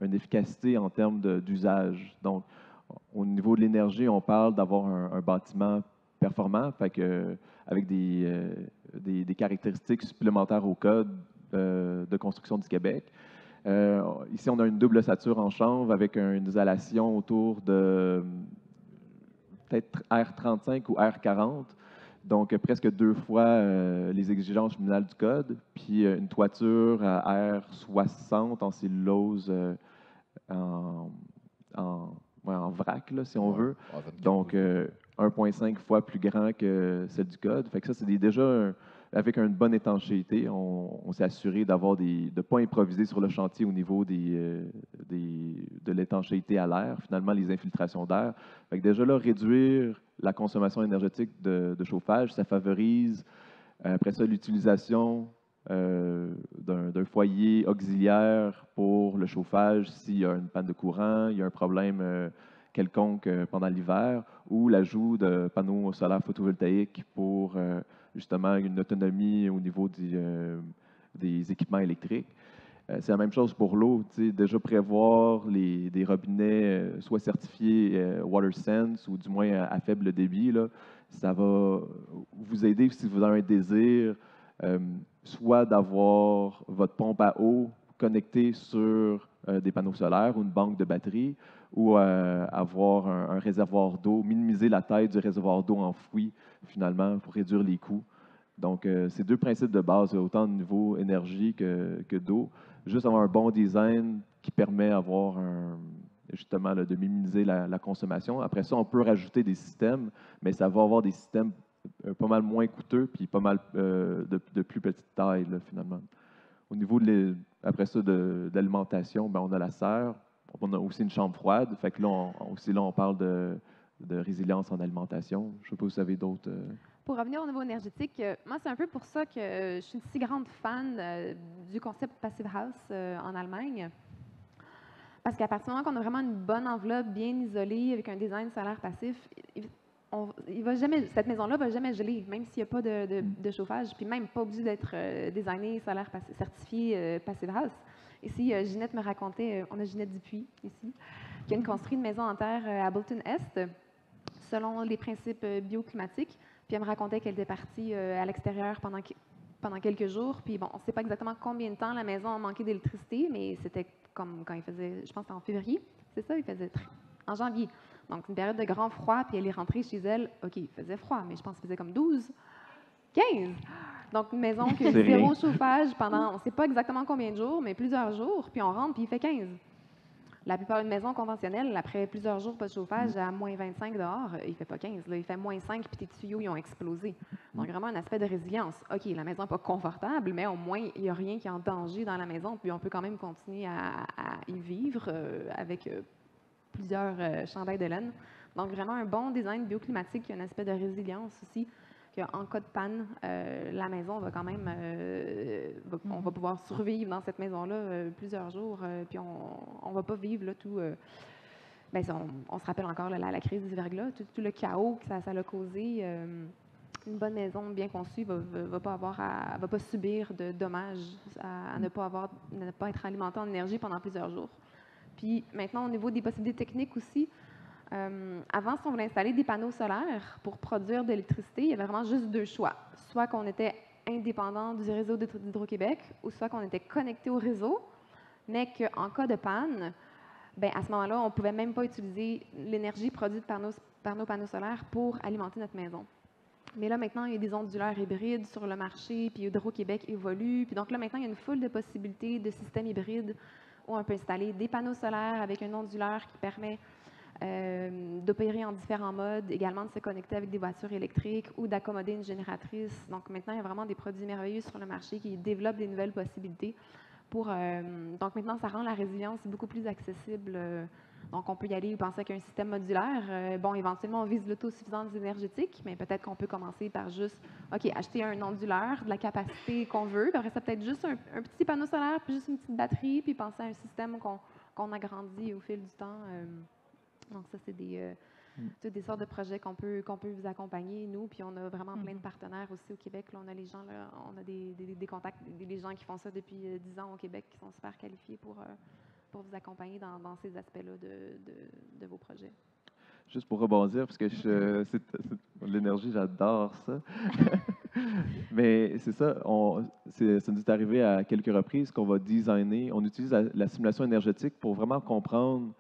S2: une efficacité en termes d'usage. Donc, au niveau de l'énergie, on parle d'avoir un bâtiment performant, avec des caractéristiques supplémentaires au Code de construction du Québec. Ici, on a une double ossature en chanvre avec une isolation autour de peut-être R35 ou R40. Donc, presque 2 fois les exigences minimales du code. Puis, une toiture à R60 en cellulose, en, en vrac, là, si on
S4: Ouais,
S2: veut.
S4: à 24
S2: Donc,
S4: pouces.
S2: 1,5 fois plus grand que celle du code. Fait que ça, c'est déjà avec une bonne étanchéité. On s'est assuré de ne pas improviser sur le chantier au niveau de l'étanchéité à l'air, finalement, les infiltrations d'air. Fait que déjà là, réduire la consommation énergétique de chauffage, ça favorise, après ça, l'utilisation d'un foyer auxiliaire pour le chauffage s'il y a une panne de courant, il y a un problème quelconque pendant l'hiver, ou l'ajout de panneaux solaires photovoltaïques pour justement une autonomie au niveau des équipements électriques. C'est la même chose pour l'eau. Déjà prévoir des robinets soit certifiés WaterSense ou du moins à faible débit, là, ça va vous aider si vous avez un désir, soit d'avoir votre pompe à eau connectée sur des panneaux solaires ou une banque de batterie, ou avoir un réservoir d'eau, minimiser la taille du réservoir d'eau enfoui finalement pour réduire les coûts. Donc, c'est deux principes de base, autant au niveau énergie que d'eau. Juste avoir un bon design qui permet justement là, de minimiser la consommation. Après ça, on peut rajouter des systèmes, mais ça va avoir des systèmes pas mal moins coûteux puis pas mal de plus petite taille, là, finalement. Au niveau après ça, de l'alimentation, ben, on a la serre. On a aussi une chambre froide. Fait que là, on parle de résilience en alimentation. Je ne sais pas si vous avez d'autres.
S3: Pour revenir au niveau énergétique, moi, c'est un peu pour ça que je suis une si grande fan du concept Passive House en Allemagne. Parce qu'à partir du moment qu'on a vraiment une bonne enveloppe bien isolée avec un design solaire passif, cette maison-là ne va jamais geler, même s'il n'y a pas de chauffage, puis même pas obligé d'être designé solaire certifié Passive House. Ici, Ginette me racontait, on a Ginette Dupuis ici, qui a construit une maison en terre à Bolton Est, selon les principes bioclimatiques. Puis elle me racontait qu'elle était partie à l'extérieur pendant quelques jours. Puis bon, on ne sait pas exactement combien de temps la maison a manqué d'électricité, mais c'était comme quand il faisait, je pense que c'était en février, c'est ça, il faisait en janvier. Donc une période de grand froid, puis elle est rentrée chez elle. OK, il faisait froid, mais je pense qu'il faisait comme 12, 15. Donc une maison qui a zéro chauffage pendant, on ne sait pas exactement combien de jours, mais plusieurs jours, puis on rentre, puis il fait 15. La plupart d'une maison conventionnelle, après plusieurs jours pas de chauffage, à moins 25 dehors, il ne fait pas 15, là, il fait moins 5, puis tes tuyaux ils ont explosé. Donc, vraiment un aspect de résilience. OK, la maison n'est pas confortable, mais au moins, il n'y a rien qui est en danger dans la maison, puis on peut quand même continuer à y vivre avec plusieurs chandails de laine. Donc, vraiment un bon design bioclimatique, un aspect de résilience aussi. En cas de panne, la maison va quand même, on va pouvoir survivre dans cette maison-là plusieurs jours, puis on ne va pas vivre là, tout. Ben, on se rappelle encore là, la crise du verglas, tout le chaos que ça a causé. Une bonne maison bien conçue va pas subir de dommages à ne pas être alimentée en énergie pendant plusieurs jours. Puis maintenant, au niveau des possibilités techniques aussi, avant, si on voulait installer des panneaux solaires pour produire de l'électricité, il y avait vraiment juste deux choix. Soit qu'on était indépendant du réseau d'Hydro-Québec, ou soit qu'on était connecté au réseau, mais qu'en cas de panne, ben, à ce moment-là, on ne pouvait même pas utiliser l'énergie produite par nos panneaux solaires pour alimenter notre maison. Mais là, maintenant, il y a des onduleurs hybrides sur le marché, puis Hydro-Québec évolue. Puis donc là, maintenant, il y a une foule de possibilités de systèmes hybrides où on peut installer des panneaux solaires avec un onduleur qui permet d'opérer en différents modes, également de se connecter avec des voitures électriques ou d'accommoder une génératrice. Donc maintenant, il y a vraiment des produits merveilleux sur le marché qui développent des nouvelles possibilités. Donc maintenant, ça rend la résilience beaucoup plus accessible. Donc on peut y aller et penser qu'un système modulaire, bon, éventuellement, on vise l'autosuffisance énergétique, mais peut-être qu'on peut commencer par juste, OK, acheter un onduleur de la capacité qu'on veut, puis après ça, peut-être juste un petit panneau solaire, puis juste une petite batterie, puis penser à un système qu'on agrandit au fil du temps. Donc ça, c'est des sortes de projets qu'on peut vous accompagner, nous, puis on a vraiment plein de partenaires aussi au Québec. Là, on a les gens, là, on a des contacts, des gens qui font ça depuis 10 ans au Québec, qui sont super qualifiés pour vous accompagner dans ces aspects-là de vos projets.
S2: Juste pour rebondir, parce que l'énergie, j'adore ça. Mais c'est ça, ça nous est arrivé à quelques reprises qu'on va designer. On utilise la simulation énergétique pour vraiment comprendre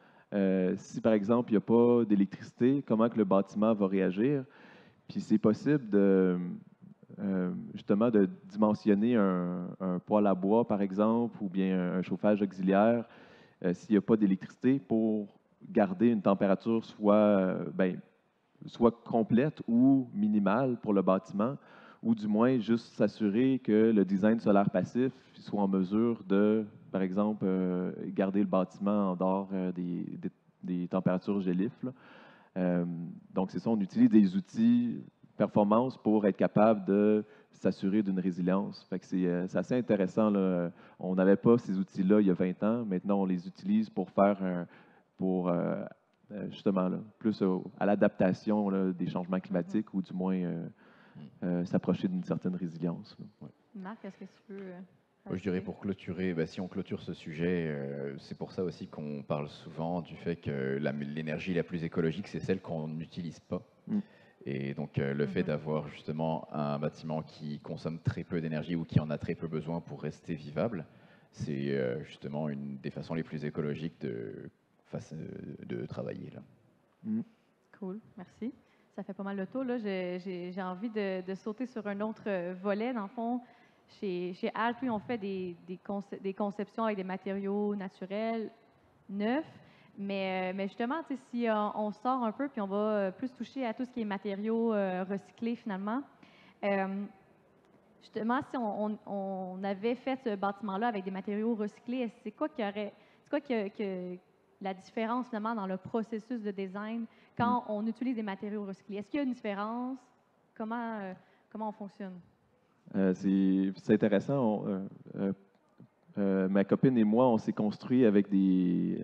S2: Si, par exemple, il n'y a pas d'électricité, comment que le bâtiment va réagir? Puis c'est possible justement de dimensionner un poêle à bois, par exemple, ou bien un chauffage auxiliaire, s'il n'y a pas d'électricité, pour garder une température soit complète ou minimale pour le bâtiment, ou du moins juste s'assurer que le design solaire passif soit en mesure de, par exemple, garder le bâtiment en dehors des températures GELIF, là. Donc, c'est ça, on utilise des outils performance pour être capable de s'assurer d'une résilience. Fait que c'est assez intéressant, là. On n'avait pas ces outils-là il y a 20 ans. Maintenant, on les utilise pour faire justement là, plus à l'adaptation là, des changements climatiques ou du moins s'approcher d'une certaine résilience, là.
S4: Ouais.
S1: Marc, est-ce que tu peux...
S4: Moi, je dirais pour clôturer, si on clôture ce sujet, c'est pour ça aussi qu'on parle souvent du fait que l'énergie la plus écologique, c'est celle qu'on n'utilise pas.
S2: Mm.
S4: Et donc, le fait d'avoir justement un bâtiment qui consomme très peu d'énergie ou qui en a très peu besoin pour rester vivable, c'est justement une des façons les plus écologiques de travailler, là.
S2: Mm.
S1: Cool, merci. Ça fait pas mal le tour, là. J'ai envie de sauter sur un autre volet. Dans le fond, chez Alt, on fait des conceptions avec des matériaux naturels, neufs. Mais justement, tu sais, si on sort un peu puis on va plus toucher à tout ce qui est matériaux recyclés finalement, justement, si on avait fait ce bâtiment-là avec des matériaux recyclés, c'est quoi que la différence finalement dans le processus de design quand on utilise des matériaux recyclés? Est-ce qu'il y a une différence? Comment on fonctionne?
S2: C'est intéressant. Ma copine et moi, on s'est construit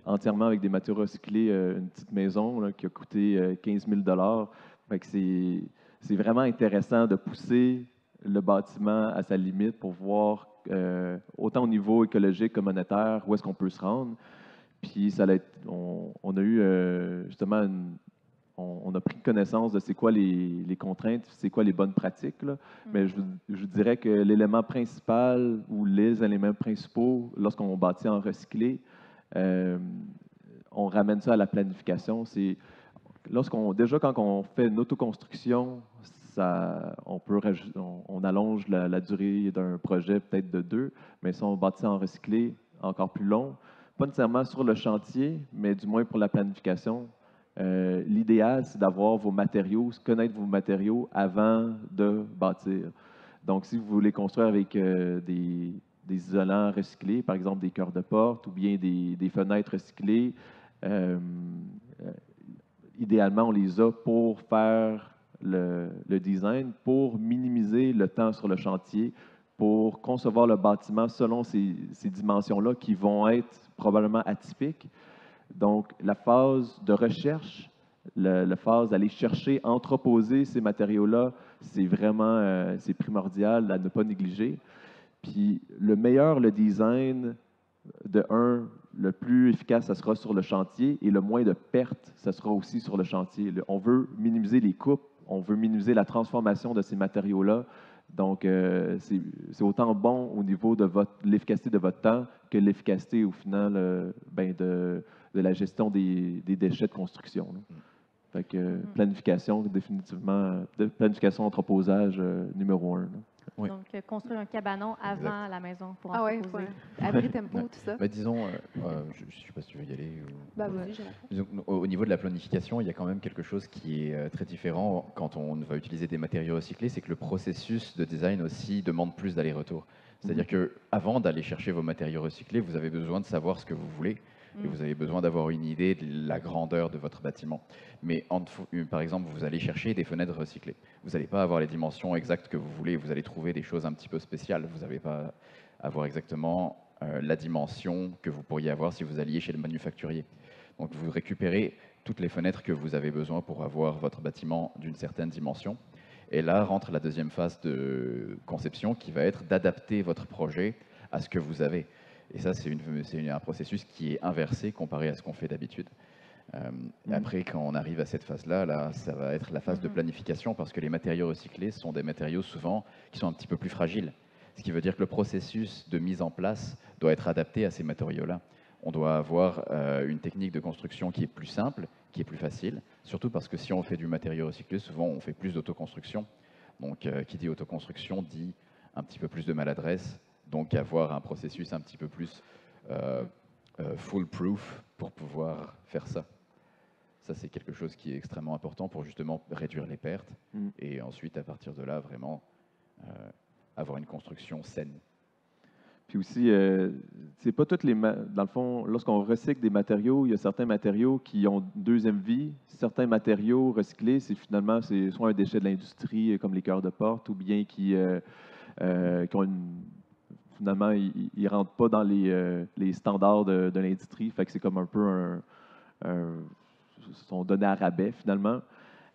S2: entièrement avec des matériaux recyclés, une petite maison là, qui a coûté 15 000 $. Fait que c'est vraiment intéressant de pousser le bâtiment à sa limite pour voir, autant au niveau écologique que monétaire, où est-ce qu'on peut se rendre. Puis on a eu justement on a pris connaissance de c'est quoi les contraintes, c'est quoi les bonnes pratiques, là. Mais je dirais que l'élément principal ou les éléments principaux, lorsqu'on bâtit en recyclé, on ramène ça à la planification. Déjà, quand on fait une autoconstruction, on allonge la durée d'un projet peut-être de 2, mais si on bâtit en recyclé, encore plus long. Pas nécessairement sur le chantier, mais du moins pour la planification. L'idéal, c'est d'avoir connaître vos matériaux avant de bâtir. Donc, si vous voulez construire avec des isolants recyclés, par exemple des cœurs de porte ou bien des fenêtres recyclées, idéalement, on les a pour faire le design, pour minimiser le temps sur le chantier, pour concevoir le bâtiment selon ces dimensions-là qui vont être probablement atypiques. Donc, la phase de recherche, la phase d'aller chercher, entreposer ces matériaux-là, c'est vraiment c'est primordial à ne pas négliger. Puis, le design, le plus efficace, ça sera sur le chantier et le moins de pertes, ça sera aussi sur le chantier. On veut minimiser les coupes, on veut minimiser la transformation de ces matériaux-là. Donc, c'est autant bon au niveau de l'efficacité de votre temps que l'efficacité, au final, de la gestion des déchets de construction, là. Fait que planification, définitivement, planification entreposage numéro 1, là.
S4: Oui.
S1: Donc, construire un cabanon avant la maison pour
S3: Ah ouais,
S1: entreposer.
S3: abri tempo, tout ça.
S4: Disons, je ne sais pas si tu veux y aller.
S3: Vas-y, j'ai la
S4: Disons, au niveau de la planification, il y a quand même quelque chose qui est très différent quand on va utiliser des matériaux recyclés, c'est que le processus de design aussi demande plus d'aller-retour. C'est-à-dire qu'avant d'aller chercher vos matériaux recyclés, vous avez besoin de savoir ce que vous voulez et vous avez besoin d'avoir une idée de la grandeur de votre bâtiment. Mais par exemple, vous allez chercher des fenêtres recyclées. Vous n'allez pas avoir les dimensions exactes que vous voulez, vous allez trouver des choses un petit peu spéciales. Vous n'allez pas avoir exactement la dimension que vous pourriez avoir si vous alliez chez le manufacturier. Donc vous récupérez toutes les fenêtres que vous avez besoin pour avoir votre bâtiment d'une certaine dimension. Et là rentre la deuxième phase de conception qui va être d'adapter votre projet à ce que vous avez. Et ça, c'est un processus qui est inversé comparé à ce qu'on fait d'habitude. Après, quand on arrive à cette phase-là, ça va être la phase de planification parce que les matériaux recyclés sont des matériaux souvent qui sont un petit peu plus fragiles. Ce qui veut dire que le processus de mise en place doit être adapté à ces matériaux-là. On doit avoir une technique de construction qui est plus simple, qui est plus facile, surtout parce que si on fait du matériau recyclé, souvent on fait plus d'autoconstruction. Donc qui dit autoconstruction dit un petit peu plus de maladresse, donc avoir un processus un petit peu plus foolproof pour pouvoir faire ça. Ça, c'est quelque chose qui est extrêmement important pour justement réduire les pertes et ensuite, à partir de là, vraiment avoir une construction saine.
S2: Puis aussi, c'est pas toutes les. Dans le fond, lorsqu'on recycle des matériaux, il y a certains matériaux qui ont une deuxième vie. Certains matériaux recyclés, c'est soit un déchet de l'industrie, comme les cœurs de porte, ou bien qui ont finalement, ils ne rentrent pas dans les standards de l'industrie. Fait que c'est comme un peu sont donnés à rabais, finalement.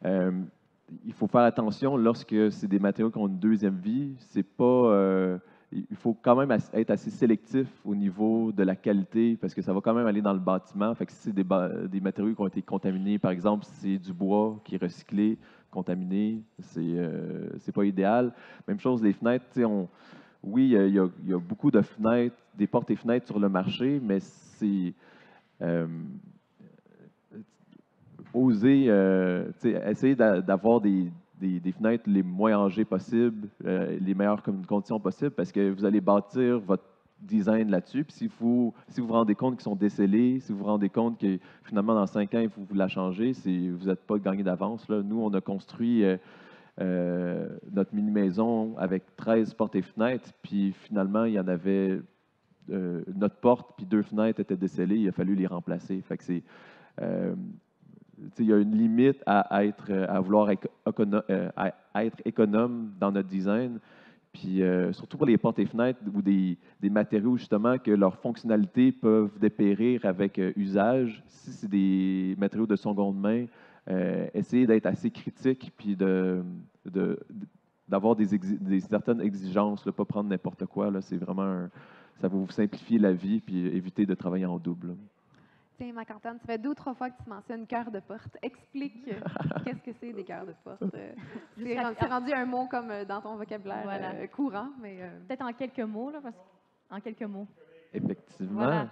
S2: Il faut faire attention lorsque c'est des matériaux qui ont une deuxième vie. C'est pas. Il faut quand même être assez sélectif au niveau de la qualité parce que ça va quand même aller dans le bâtiment. Fait que si c'est des matériaux qui ont été contaminés, par exemple, si c'est du bois qui est recyclé, contaminé, c'est pas idéal. Même chose, les fenêtres, oui, il y a beaucoup de fenêtres, des portes et fenêtres sur le marché, mais c'est oser essayer d'avoir des fenêtres les moins rangées possibles, les meilleures conditions possibles, parce que vous allez bâtir votre design là-dessus. Puis si vous vous rendez compte qu'ils sont décellés, si vous vous rendez compte que finalement dans 5 ans, il faut vous la changer, vous n'êtes pas gagné d'avance. Nous, on a construit notre mini-maison avec 13 portes et fenêtres, puis finalement, il y en avait notre porte puis 2 fenêtres étaient décellées, il a fallu les remplacer. Fait que il y a une limite à vouloir être économe dans notre design. Puis surtout pour les portes et fenêtres ou des matériaux justement que leurs fonctionnalités peuvent dépérir avec usage. Si c'est des matériaux de seconde main, essayez d'être assez critique puis d'avoir des certaines exigences, pas prendre n'importe quoi. C'est vraiment ça va vous simplifier la vie puis éviter de travailler en double.
S3: Tiens, Marc-Antoine, ça fait 2 ou 3 fois que tu mentionnes cœur de porte. Explique qu'est-ce que c'est des cœurs de porte. C'est rendu un mot comme dans ton vocabulaire courant. Mais
S1: peut-être en quelques mots, là, en quelques mots.
S2: Effectivement.
S1: Voilà.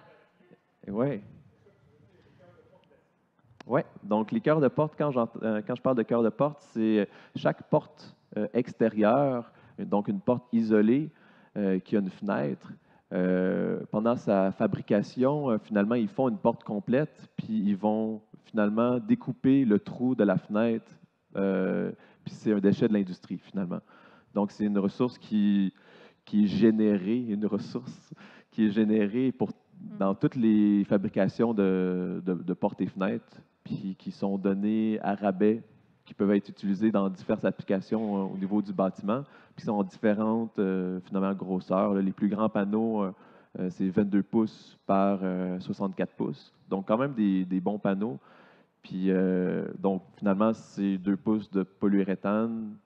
S2: Oui. Oui. Donc, les cœurs de porte, quand je parle de cœur de porte, c'est chaque porte extérieure, donc une porte isolée qui a une fenêtre. Pendant sa fabrication, finalement, ils font une porte complète, puis ils vont finalement découper le trou de la fenêtre, puis c'est un déchet de l'industrie, finalement. Donc, c'est une ressource qui est générée, dans toutes les fabrications de portes et fenêtres, puis qui sont données à rabais, qui peuvent être utilisées dans diverses applications au niveau du bâtiment, puis sont en différentes, finalement, grosseurs. Les plus grands panneaux, c'est 22 pouces par 64 pouces. Donc, quand même des bons panneaux. Puis, donc, finalement, c'est 2 pouces de polyuréthane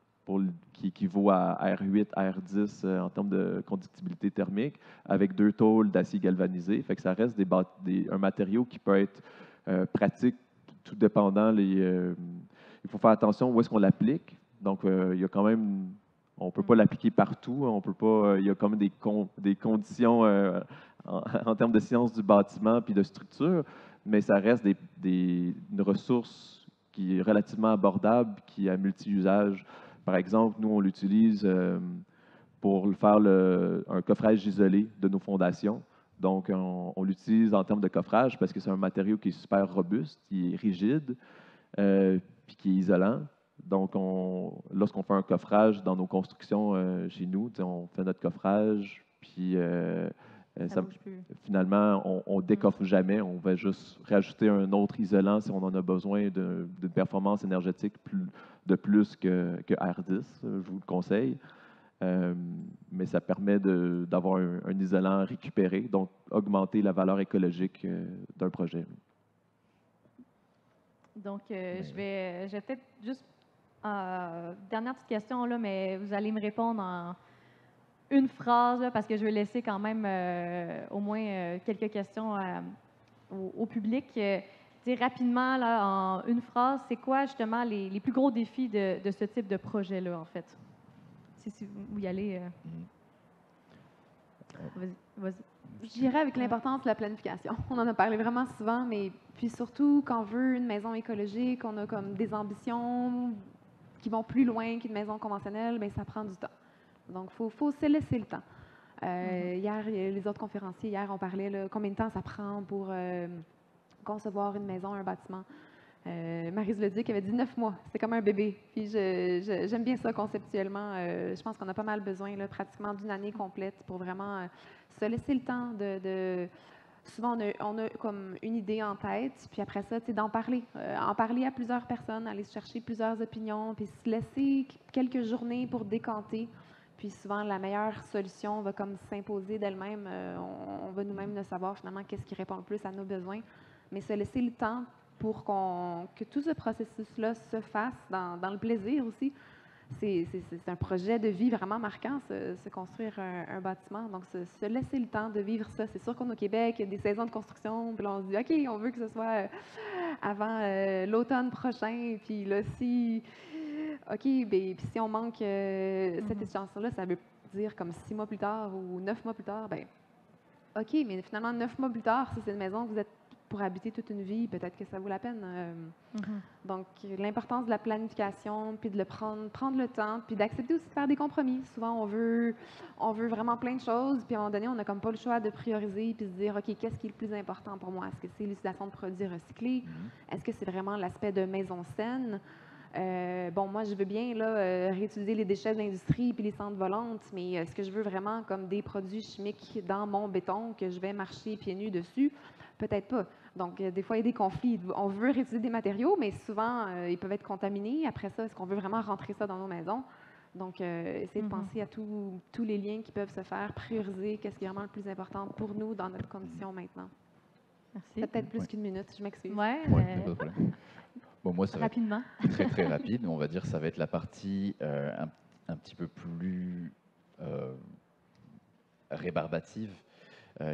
S2: qui équivaut à R8, R10 en termes de conductibilité thermique, avec 2 tôles d'acier galvanisé. Fait que ça reste un matériau qui peut être pratique, tout dépendant. Il faut faire attention où est-ce qu'on l'applique. Donc, il y a quand même... On ne peut pas l'appliquer partout. On peut pas, il y a quand même des conditions en termes de sciences du bâtiment puis de structure, mais ça reste une ressource qui est relativement abordable, qui est à multi-usage. Par exemple, nous, on l'utilise pour faire un coffrage isolé de nos fondations. Donc, on l'utilise en termes de coffrage parce que c'est un matériau qui est super robuste, qui est rigide, puis qui est isolant. Donc, lorsqu'on fait un coffrage dans nos constructions chez nous, on fait notre coffrage, puis finalement, on ne décoffre jamais. On va juste rajouter un autre isolant si on en a besoin d'une performance énergétique de plus que R10, je vous le conseille. Mais ça permet d'avoir un isolant récupéré, donc augmenter la valeur écologique d'un projet.
S1: Donc, je vais peut-être juste... dernière petite question, là, mais vous allez me répondre en une phrase, là, parce que je vais laisser quand même au moins quelques questions au public. Dire rapidement, là, en une phrase, c'est quoi justement les plus gros défis de ce type de projet-là, en fait? Si vous y allez. Vas-y.
S3: Je dirais avec l'importance de la planification. On en a parlé vraiment souvent, mais puis surtout quand on veut une maison écologique, on a comme des ambitions qui vont plus loin qu'une maison conventionnelle, bien, ça prend du temps. Donc, il faut se laisser le temps. Hier, les autres conférenciers, hier, on parlait là, combien de temps ça prend pour concevoir une maison, un bâtiment. Maryse le dit qu'elle avait dit 9 mois. C'est comme un bébé. Puis j'aime bien ça conceptuellement. Je pense qu'on a pas mal besoin, là, pratiquement d'une année complète pour vraiment se laisser le temps de souvent, on a comme une idée en tête, puis après ça, d'en parler. En parler à plusieurs personnes, aller chercher plusieurs opinions, puis se laisser quelques journées pour décanter. Puis souvent, la meilleure solution va comme s'imposer d'elle-même. On va nous-mêmes le savoir finalement qu'est-ce qui répond le plus à nos besoins. Mais se laisser le temps pour que tout ce processus-là se fasse dans le plaisir aussi. C'est un projet de vie vraiment marquant, se construire un bâtiment. Donc, se laisser le temps de vivre ça. C'est sûr qu'on est au Québec, il y a des saisons de construction, puis là, on se dit, OK, on veut que ce soit avant l'automne prochain. Puis là, OK, puis si on manque cette échéance-là, ça veut dire comme 6 mois plus tard ou 9 mois plus tard, ben OK, mais finalement, 9 mois plus tard, si c'est une maison que vous êtes pour habiter toute une vie, peut-être que ça vaut la peine. Donc, l'importance de la planification, puis de prendre le temps, puis d'accepter aussi de faire des compromis. Souvent, on veut vraiment plein de choses, puis à un moment donné, on n'a comme pas le choix de prioriser, puis de se dire, OK, qu'est-ce qui est le plus important pour moi? Est-ce que c'est l'utilisation de produits recyclés? Est-ce que c'est vraiment l'aspect de maison saine? Bon, moi, je veux bien là, réutiliser les déchets de l'industrie puis les centres volantes, mais est-ce que je veux vraiment comme des produits chimiques dans mon béton que je vais marcher pieds nus dessus? Peut-être pas. Donc, des fois, il y a des conflits. On veut réutiliser des matériaux, mais souvent, ils peuvent être contaminés. Après ça, est-ce qu'on veut vraiment rentrer ça dans nos maisons? Donc, essayer de penser à tous les liens qui peuvent se faire, prioriser qu'est-ce qui est vraiment le plus important pour nous dans notre condition maintenant.
S1: Merci.
S3: Peut-être plus qu'une minute, je m'excuse.
S1: Ouais,
S4: pas de problème. Bon, moi, ça va
S1: rapidement.
S4: être très très rapide. On va dire ça va être la partie un petit peu plus rébarbative,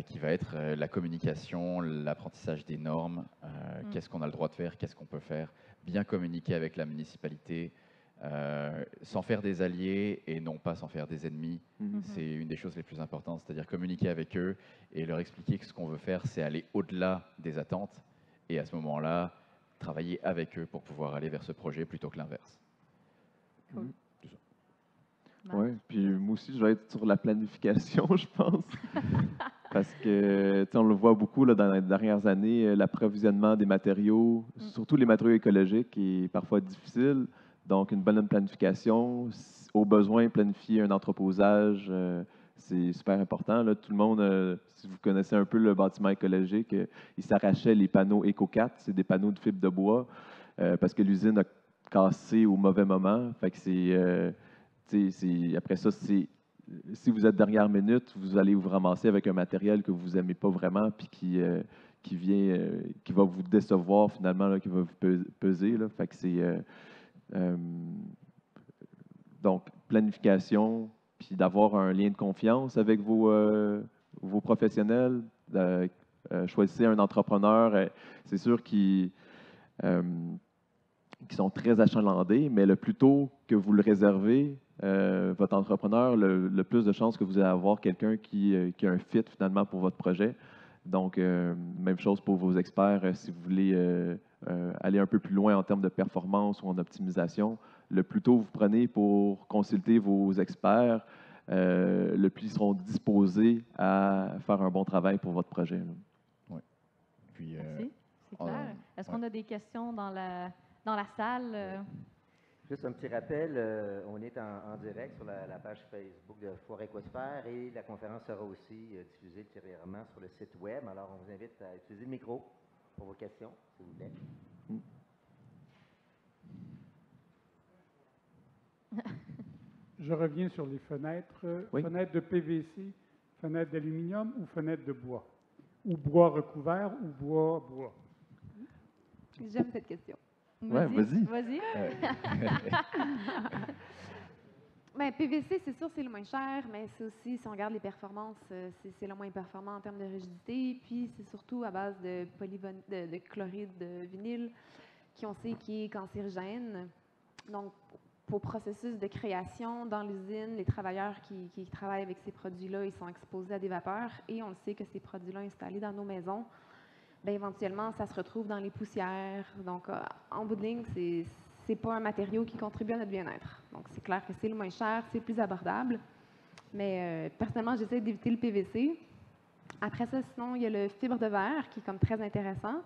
S4: qui va être la communication, l'apprentissage des normes, qu'est-ce qu'on a le droit de faire, qu'est-ce qu'on peut faire, bien communiquer avec la municipalité, sans faire des alliés et non pas sans faire des ennemis. C'est une des choses les plus importantes, c'est-à-dire communiquer avec eux et leur expliquer que ce qu'on veut faire, c'est aller au-delà des attentes et à ce moment-là, travailler avec eux pour pouvoir aller vers ce projet plutôt que l'inverse.
S1: Cool.
S2: Oui, puis moi aussi, je vais être sur la planification, je pense. Parce que, tu sais, on le voit beaucoup là, dans les dernières années, l'approvisionnement des matériaux, surtout les matériaux écologiques, est parfois difficile. Donc, une bonne planification, au besoin, planifier un entreposage, c'est super important. Là. Tout le monde, si vous connaissez un peu le bâtiment écologique, il s'arrachait les panneaux Eco4, c'est des panneaux de fibre de bois, parce que l'usine a cassé au mauvais moment. Fait que après ça, si vous êtes dernière minute, vous allez vous ramasser avec un matériel que vous n'aimez pas vraiment, puis qui va vous décevoir finalement, là, qui va vous peser. Là. Fait que donc, planification, puis d'avoir un lien de confiance avec vos professionnels. Choisissez un entrepreneur. C'est sûr qui sont très achalandés, mais le plus tôt que vous le réservez, votre entrepreneur, le plus de chances que vous allez avoir quelqu'un qui a un fit finalement pour votre projet. Donc, même chose pour vos experts. Si vous voulez aller un peu plus loin en termes de performance ou en optimisation, le plus tôt vous prenez pour consulter vos experts, le plus ils seront disposés à faire un bon travail pour votre projet.
S4: Oui. Puis,
S1: merci, c'est clair. Est-ce qu'on a des questions dans la salle?
S5: Juste un petit rappel, on est en direct sur la page Facebook de Foire Écosphère et la conférence sera aussi diffusée ultérieurement sur le site web. Alors, on vous invite à utiliser le micro pour vos questions, s'il vous plaît.
S6: Je reviens sur les fenêtres.
S2: Oui.
S6: Fenêtres de PVC, fenêtres d'aluminium ou fenêtres de bois? Ou bois recouvert ou bois?
S3: J'aime cette question.
S2: Ouais, vas-y.
S1: Vas-y.
S3: Ben, PVC, c'est sûr, c'est le moins cher, mais c'est aussi, si on regarde les performances, c'est le moins performant en termes de rigidité. Puis, c'est surtout à base de chloride de vinyle, qui on sait qui est cancérigène. Donc, pour processus de création dans l'usine, les travailleurs qui travaillent avec ces produits-là, ils sont exposés à des vapeurs et on le sait que ces produits-là installés dans nos maisons, bien, éventuellement, ça se retrouve dans les poussières. Donc, en bout de ligne, c'est pas un matériau qui contribue à notre bien-être. Donc, c'est clair que c'est le moins cher, c'est plus abordable. Mais personnellement, j'essaie d'éviter le PVC. Après ça, sinon, il y a le fibre de verre qui est comme très intéressant,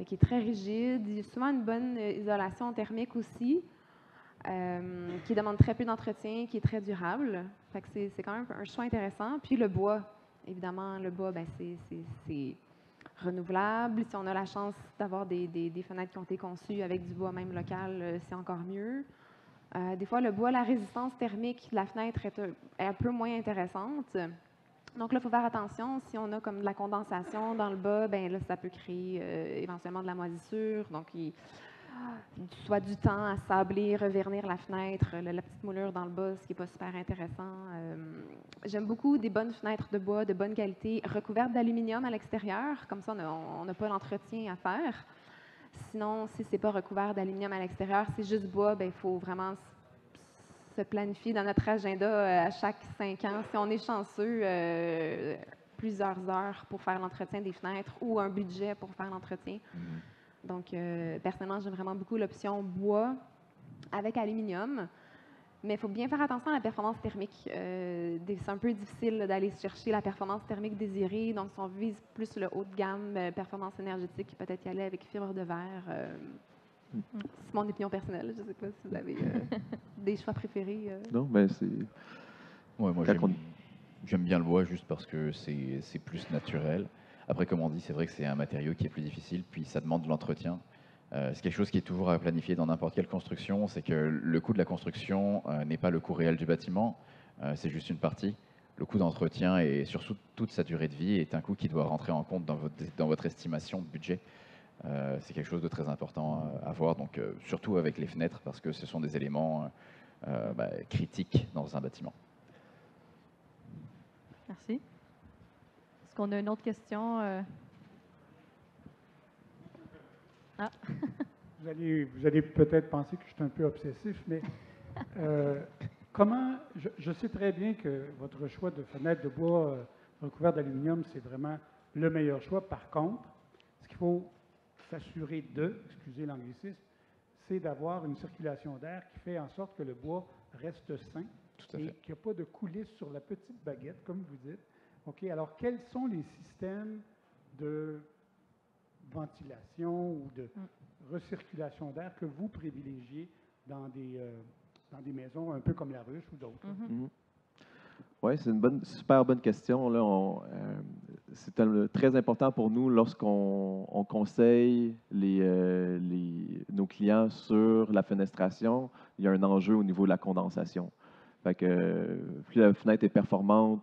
S3: qui est très rigide. Il y a souvent une bonne isolation thermique aussi, qui demande très peu d'entretien, qui est très durable. Fait que c'est quand même un choix intéressant. Puis le bois, évidemment, le bois, ben, c'est renouvelable. Si on a la chance d'avoir des fenêtres qui ont été conçues avec du bois même local, c'est encore mieux. Des fois, le bois, la résistance thermique de la fenêtre est un peu moins intéressante. Donc là, il faut faire attention. Si on a comme de la condensation dans le bas, ben là, ça peut créer éventuellement de la moisissure. Donc, soit du temps à sabler, revernir la fenêtre, la petite moulure dans le bas, ce qui n'est pas super intéressant. J'aime beaucoup des bonnes fenêtres de bois de bonne qualité, recouvertes d'aluminium à l'extérieur. Comme ça, on n'a pas l'entretien à faire. Sinon, si ce n'est pas recouvert d'aluminium à l'extérieur, c'est juste bois, ben, il faut vraiment se planifier dans notre agenda à chaque 5 ans. Si on est chanceux, plusieurs heures pour faire l'entretien des fenêtres ou un budget pour faire l'entretien. Donc, personnellement, j'aime vraiment beaucoup l'option bois avec aluminium. Mais il faut bien faire attention à la performance thermique. C'est un peu difficile d'aller chercher la performance thermique désirée. Donc, si on vise plus le haut de gamme, performance énergétique, peut-être y aller avec fibre de verre. C'est mon opinion personnelle. Je ne sais pas si vous avez des choix préférés.
S2: Non, mais c'est...
S4: Ouais, moi, j'aime bien le bois juste parce que c'est plus naturel. Après, comme on dit, c'est vrai que c'est un matériau qui est plus difficile, puis ça demande de l'entretien. C'est quelque chose qui est toujours à planifier dans n'importe quelle construction, c'est que le coût de la construction n'est pas le coût réel du bâtiment, c'est juste une partie. Le coût d'entretien et surtout toute sa durée de vie est un coût qui doit rentrer en compte dans votre estimation de budget. C'est quelque chose de très important à voir, donc, surtout avec les fenêtres, parce que ce sont des éléments critiques dans un bâtiment.
S1: Merci. Est-ce qu'on a une autre question? Ah.
S6: Vous allez peut-être penser que je suis un peu obsessif, mais comment... Je sais très bien que votre choix de fenêtre de bois recouvert d'aluminium, c'est vraiment le meilleur choix. Par contre, ce qu'il faut s'assurer excusez l'anglicisme, c'est d'avoir une circulation d'air qui fait en sorte que le bois reste sain et qu'il n'y a pas de coulisses sur la petite baguette, comme vous dites. OK, alors quels sont les systèmes de ventilation ou de recirculation d'air que vous privilégiez dans des maisons un peu comme la Ruche ou d'autres?
S2: Oui, c'est une super bonne question. Là, c'est très important pour nous lorsqu'on conseille nos clients sur la fenestration. Il y a un enjeu au niveau de la condensation. Fait que plus la fenêtre est performante,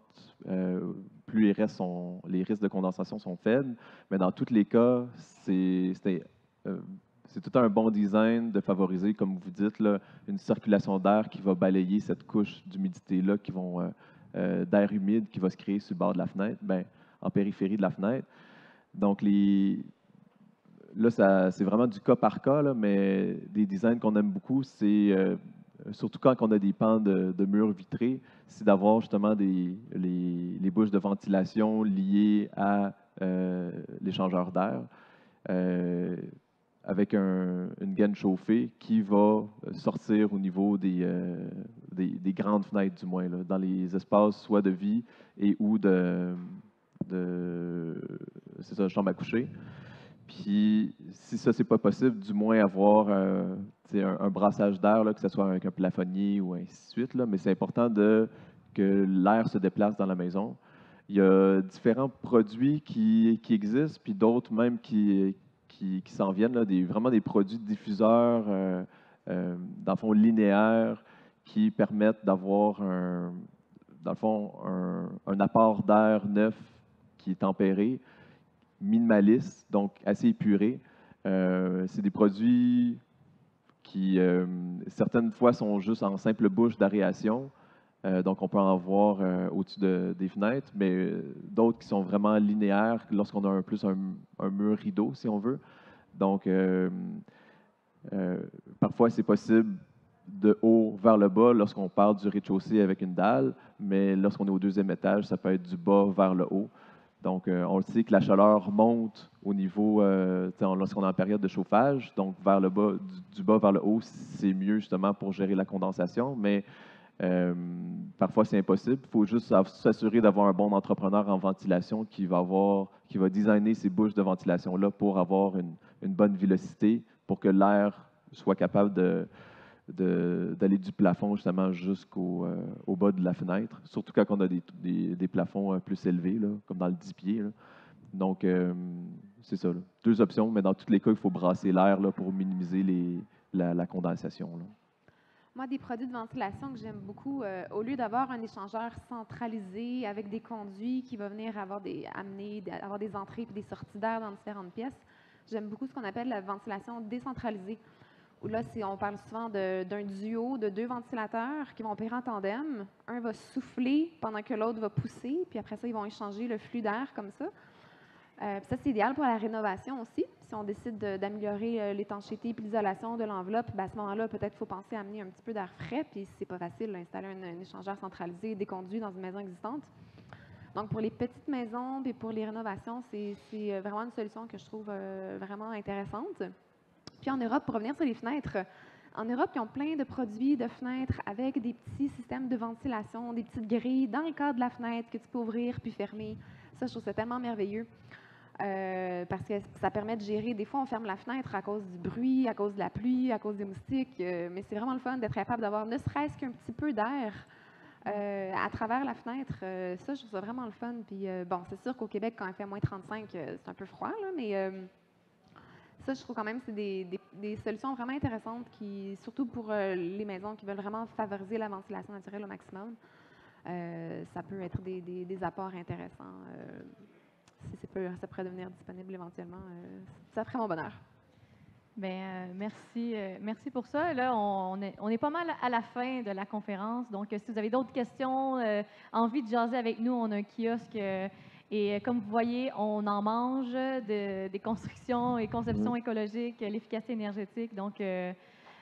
S2: plus les risques de condensation sont faibles. Mais dans tous les cas, c'est tout un bon design de favoriser, comme vous dites, là, une circulation d'air qui va balayer cette couche d'humidité-là d'air humide qui va se créer sur le bord de la fenêtre, en périphérie de la fenêtre. Donc, là, c'est vraiment du cas par cas, là, mais des designs qu'on aime beaucoup, c'est surtout quand on a des pans de murs vitrés, c'est d'avoir justement les bouches de ventilation liées à l'échangeur d'air avec une gaine chauffée qui va sortir au niveau des grandes fenêtres, du moins, là, dans les espaces soit de vie et ou c'est ça, chambre à coucher. Puis, si ça, c'est pas possible, du moins avoir un brassage d'air, que ce soit avec un plafonnier ou ainsi de suite. Là, mais c'est important que l'air se déplace dans la maison. Il y a différents produits qui existent, puis d'autres même qui s'en viennent, là, vraiment des produits diffuseurs, dans le fond, linéaires, qui permettent d'avoir, dans le fond, un apport d'air neuf qui est tempéré, minimaliste, donc assez épuré. C'est des produits qui, certaines fois, sont juste en simple bouche d'aération. Donc, on peut en voir au-dessus des fenêtres, mais d'autres qui sont vraiment linéaires lorsqu'on a plus un mur rideau, si on veut. Donc, parfois, c'est possible de haut vers le bas lorsqu'on part du rez-de-chaussée avec une dalle, mais lorsqu'on est au deuxième étage, ça peut être du bas vers le haut. Donc, on le sait que la chaleur monte au niveau, lorsqu'on est en période de chauffage, donc vers le bas, du bas vers le haut, c'est mieux justement pour gérer la condensation, mais parfois c'est impossible. Il faut juste s'assurer d'avoir un bon entrepreneur en ventilation qui va designer ces bouches de ventilation-là pour avoir une bonne vélocité, pour que l'air soit capable d'aller du plafond justement au bas de la fenêtre, surtout quand on a des plafonds plus élevés, là, comme dans le 10 pieds. Là. Donc, c'est ça. Là. 2 options, mais dans tous les cas, il faut brasser l'air là, pour minimiser la condensation. Là.
S3: Moi, des produits de ventilation que j'aime beaucoup, au lieu d'avoir un échangeur centralisé avec des conduits qui va venir avoir des entrées et des sorties d'air dans différentes pièces, j'aime beaucoup ce qu'on appelle la ventilation décentralisée. Où là, on parle souvent d'un duo de 2 ventilateurs qui vont opérer en tandem. Un va souffler pendant que l'autre va pousser, puis après ça, ils vont échanger le flux d'air comme ça. Ça, c'est idéal pour la rénovation aussi. Si on décide d'améliorer l'étanchéité et l'isolation de l'enveloppe, à ce moment-là, peut-être qu'il faut penser à amener un petit peu d'air frais, puis c'est pas facile d'installer un échangeur centralisé des conduits dans une maison existante. Donc, pour les petites maisons et pour les rénovations, c'est vraiment une solution que je trouve vraiment intéressante. Puis en Europe, pour revenir sur les fenêtres, en Europe, ils ont plein de produits de fenêtres avec des petits systèmes de ventilation, des petites grilles dans le cadre de la fenêtre que tu peux ouvrir puis fermer. Ça, je trouve ça tellement merveilleux parce que ça permet de gérer. Des fois, on ferme la fenêtre à cause du bruit, à cause de la pluie, à cause des moustiques, mais c'est vraiment le fun d'être capable d'avoir ne serait-ce qu'un petit peu d'air à travers la fenêtre. Ça, je trouve ça vraiment le fun. Puis bon, c'est sûr qu'au Québec, quand il fait moins 35, c'est un peu froid, là, mais ça, je trouve quand même que c'est des solutions vraiment intéressantes, surtout pour les maisons qui veulent vraiment favoriser la ventilation naturelle au maximum. Ça peut être des apports intéressants. Si ça pourrait devenir disponible éventuellement, ça ferait mon bonheur.
S1: Bien, merci pour ça. Là, on est pas mal à la fin de la conférence. Donc, si vous avez d'autres questions, envie de jaser avec nous, on a un kiosque. Et comme vous voyez, on en mange des constructions et conceptions écologiques, l'efficacité énergétique. Donc,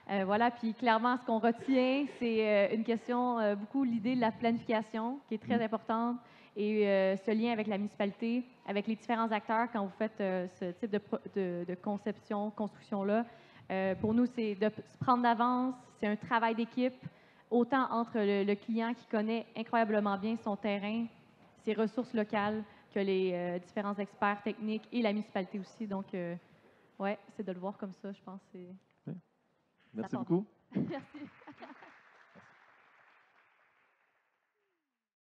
S1: voilà. Puis clairement, ce qu'on retient, c'est une question, beaucoup l'idée de la planification, qui est très importante, et ce lien avec la municipalité, avec les différents acteurs quand vous faites ce type de conception, construction-là. Pour nous, c'est de se prendre d'avance, c'est un travail d'équipe, autant entre le client qui connaît incroyablement bien son terrain, ses ressources locales, que les différents experts techniques et la municipalité aussi. Donc, ouais, c'est de le voir comme ça, je pense.
S2: Merci beaucoup.
S1: Merci.